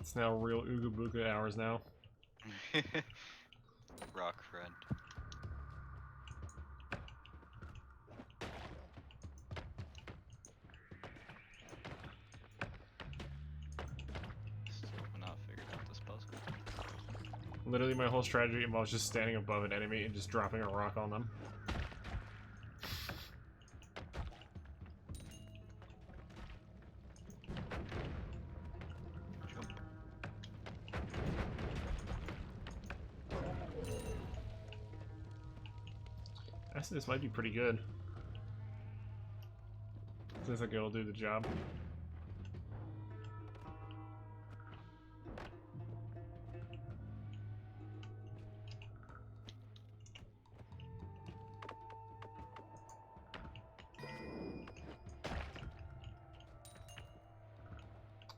It's now real Ooga Booga hours now. Rock friend. Still have not figured out this puzzle. Literally, my whole strategy involves just standing above an enemy and just dropping a rock on them. Jump. Actually, this might be pretty good. Seems like it'll do the job.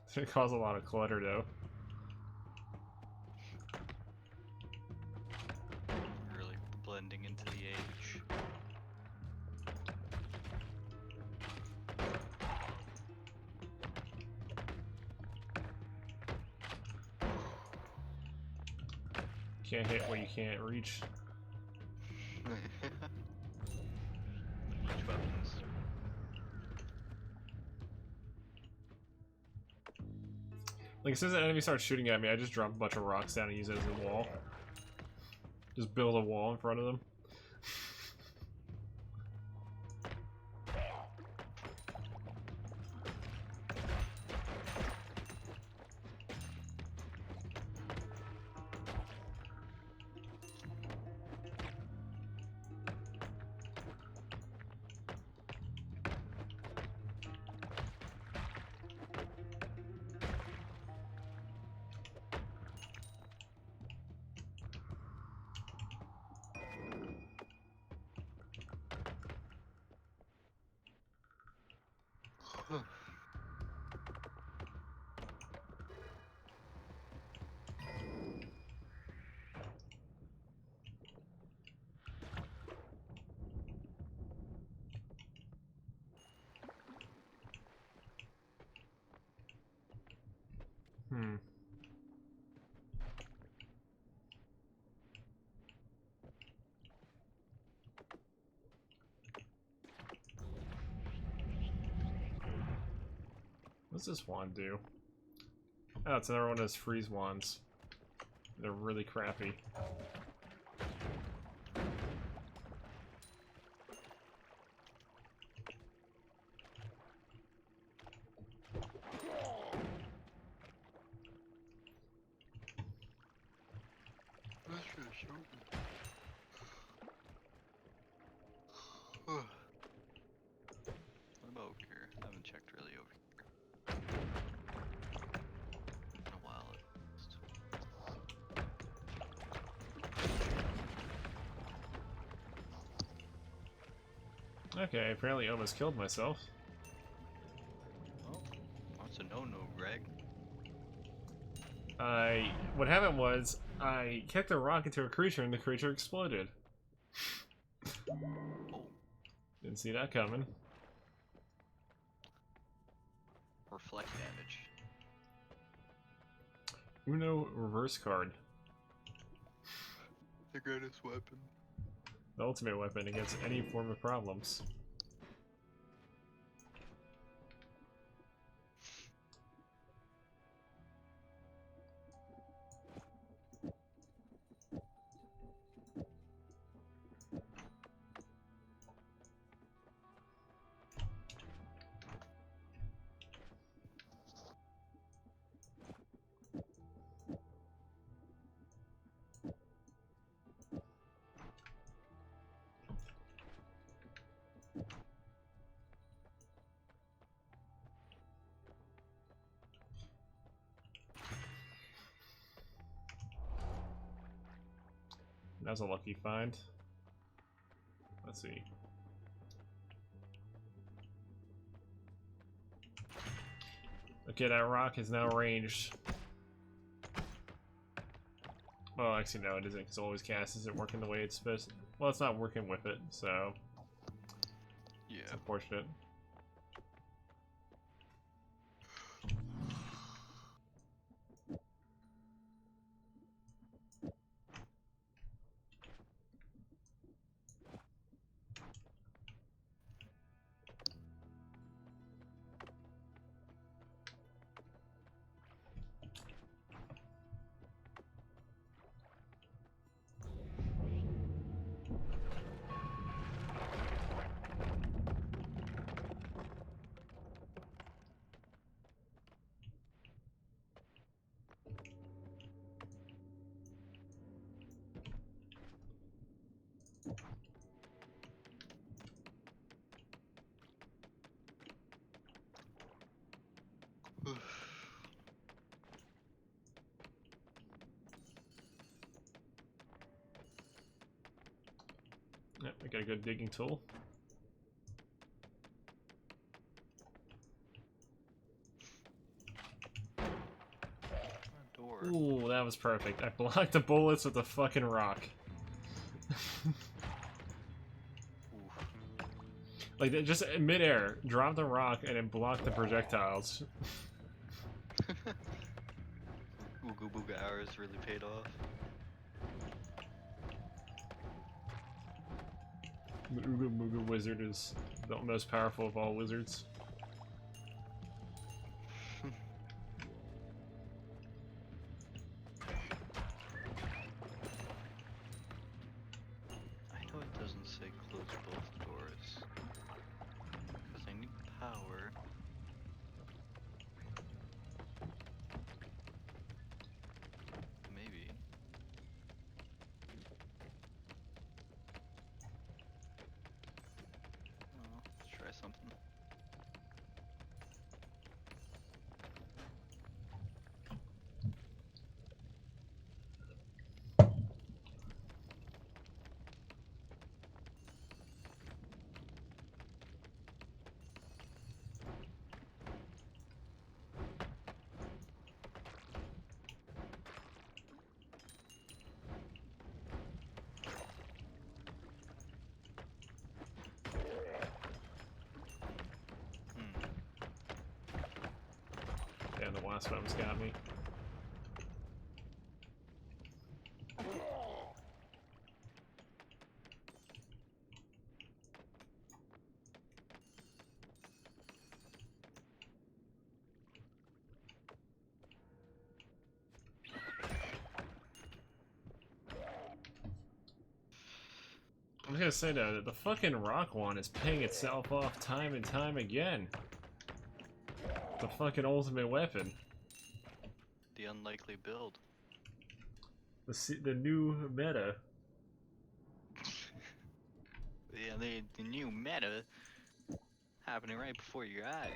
It's gonna cause a lot of clutter, though. Really blending into the age. Can't hit what you can't reach. Which weapons? Like, as soon as an enemy starts shooting at me, I just drop a bunch of rocks down and use it as a wall. Just build a wall in front of them. Hmm. What's this wand do? Oh, it's another one of those freeze wands. They're really crappy. What about over here? I haven't checked really over here. In a while at least. Okay, apparently I almost killed myself. Oh, that's a no-no, Greg. What happened was, I kicked a rock into a creature and the creature exploded. Oh, Didn't see that coming. reflect damage. Uno reverse card. The greatest weapon. The ultimate weapon against any form of problems. That was a lucky find. Let's see. Okay, that rock is now ranged. Well, actually, no, it isn't, because always cast isn't working the way it's supposed to. Well, it's not working with it, so Yeah. it's unfortunate. Yep, I got a good digging tool. A door. Ooh, that was perfect. I blocked the bullets with the fucking rock. Oof. Like, just in midair, drop the rock and then block the projectiles. Ooga booga hours really paid off. The Ooga Booga Wizard is the most powerful of all wizards. I know it doesn't say close both doors. Because I need power. Maybe. Oh, let's try something. Yeah, the last one's got me. I was gonna say though that the fucking rock one is paying itself off time and time again. The fucking ultimate weapon. The unlikely build. The new meta. Yeah, the new meta happening right before your eyes.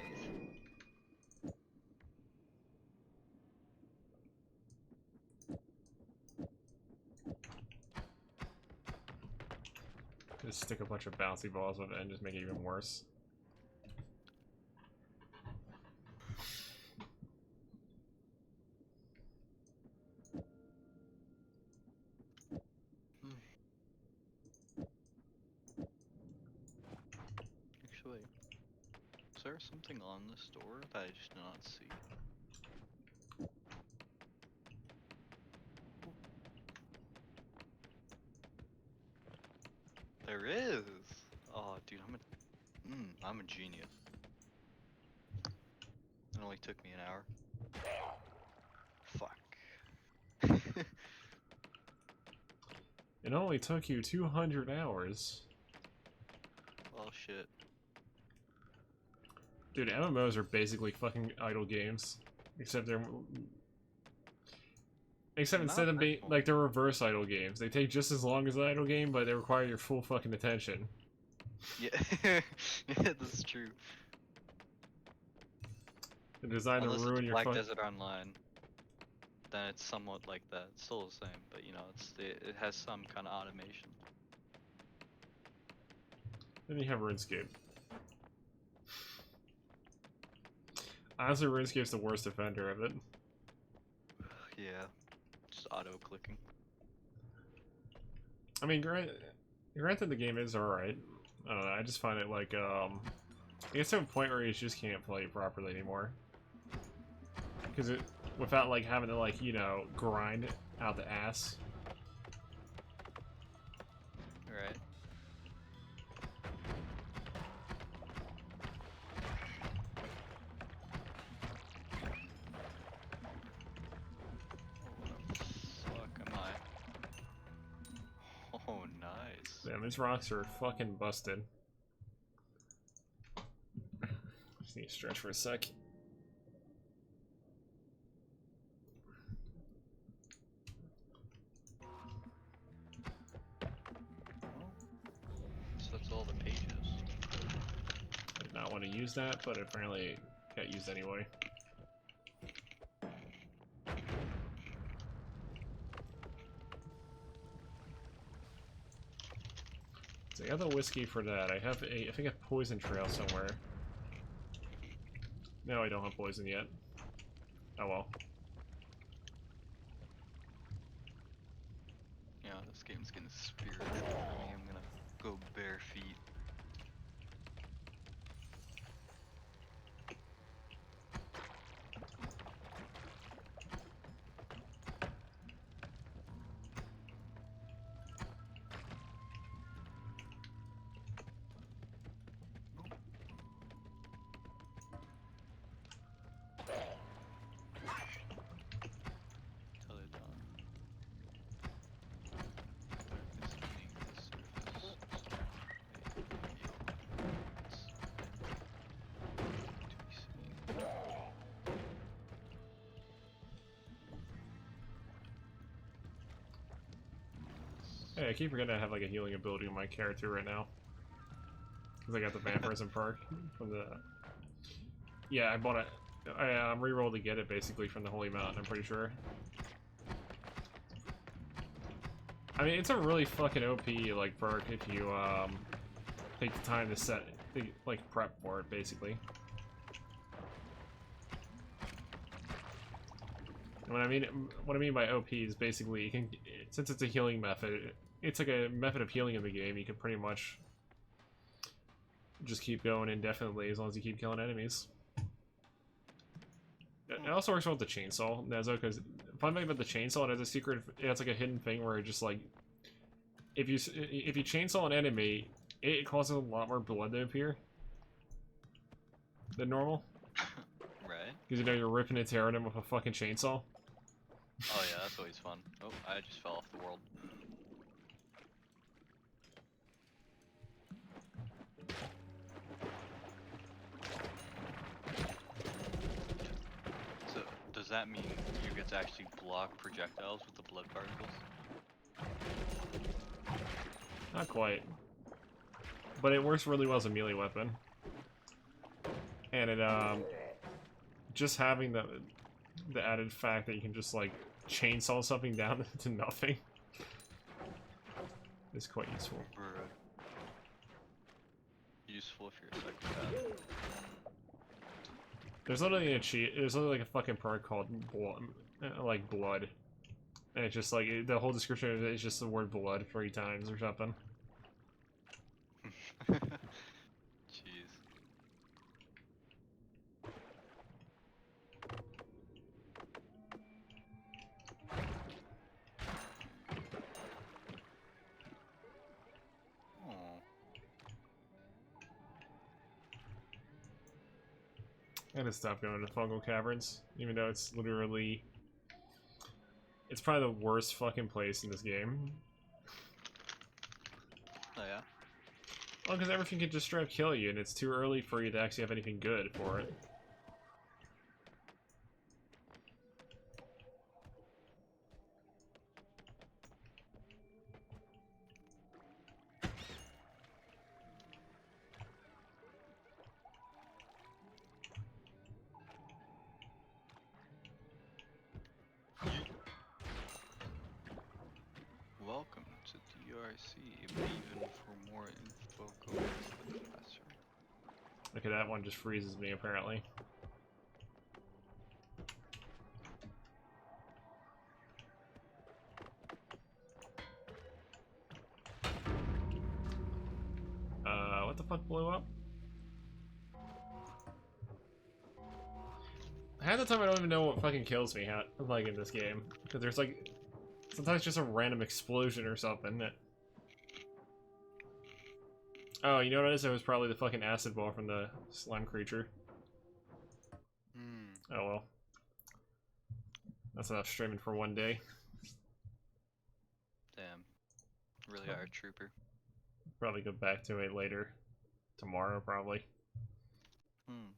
Just stick a bunch of bouncy balls with it and just make it even worse. Actually, is there something on this door that I just did not see? There is! Oh, dude, I'm a genius. It only took me an hour. Fuck. It only took you 200 hours. Well, shit. Dude, MMOs are basically fucking idle games. Except they're... Except instead of being, like, they're reverse idle games. They take just as long as an idle game, but they require your full fucking attention. Yeah, yeah, that's true. They're designed Unless to ruin it's your Black fuck... Desert Online, then it's somewhat like that. It's still the same, but you know, it has some kind of automation. Then you have RuneScape. Honestly, RuneScape's the worst offender of it. Yeah, just auto clicking. I mean, granted the game is alright. I don't know, I just find it like, it gets to a point where you just can't play it properly anymore. Because it, without, like, having to, like, you know, grind out the ass. Right. Fuck am I? Oh, nice. Damn, these rocks are fucking busted. Just need to stretch for a sec. So that's all the pages. I did not want to use that, but apparently it got used anyway. So I got the whiskey for that. I have a, I think a poison trail somewhere. No, I don't have poison yet. Oh well. Yeah, this game's getting spiritual for me. I'm gonna go bare feet. Till they're done. Darkness beneath the surface. They reveal what's to be seen. Hey, I keep forgetting I have like a healing ability on my character right now. Because I got the vampirism perk from the... Yeah, I bought it. I rerolled to get it basically from the Holy Mountain, I'm pretty sure. I mean, it's a really fucking OP like perk if you take the time to set, like prep for it basically. And what I mean by OP is basically you can, since it's a healing method, it's like a method of healing in the game. You can pretty much just keep going indefinitely as long as you keep killing enemies. It also works well with the chainsaw, Nezo, because fun thing about the chainsaw, it has a secret. It's like a hidden thing where it just like if you chainsaw an enemy, it causes a lot more blood to appear than normal. Right? Because you know you're ripping and tearing them with a fucking chainsaw. Oh yeah, that's always fun. Oh, I just fell off the world. So, does that mean you get to actually block projectiles with the blood particles? Not quite. But it works really well as a melee weapon. And it, just having the added fact that you can just, like, chainsaw something down to nothing is quite useful. Bruh. Useful if you're a psychopath. There's literally a cheat. There's literally like a fucking perk called blood, like blood, and it's just like the whole description of it is just the word blood 3 times or something. Jeez. Oh. I gotta stop going to fungal caverns, even though it's literally, it's probably the worst fucking place in this game. Oh yeah? Well, because everything can just straight up kill you, and it's too early for you to actually have anything good for it. Welcome to DRC. But even for more info, go to the classroom. Look at that one, just freezes me apparently. What the fuck blew up? Half the time I don't even know what fucking kills me, like in this game, because there's like sometimes just a random explosion or something. That... Oh, you know what it is? It was probably the fucking acid ball from the slime creature. Hmm. Oh well. That's enough streaming for one day. Damn. Really are a trooper. Probably go back to it later. Tomorrow, probably. Hmm.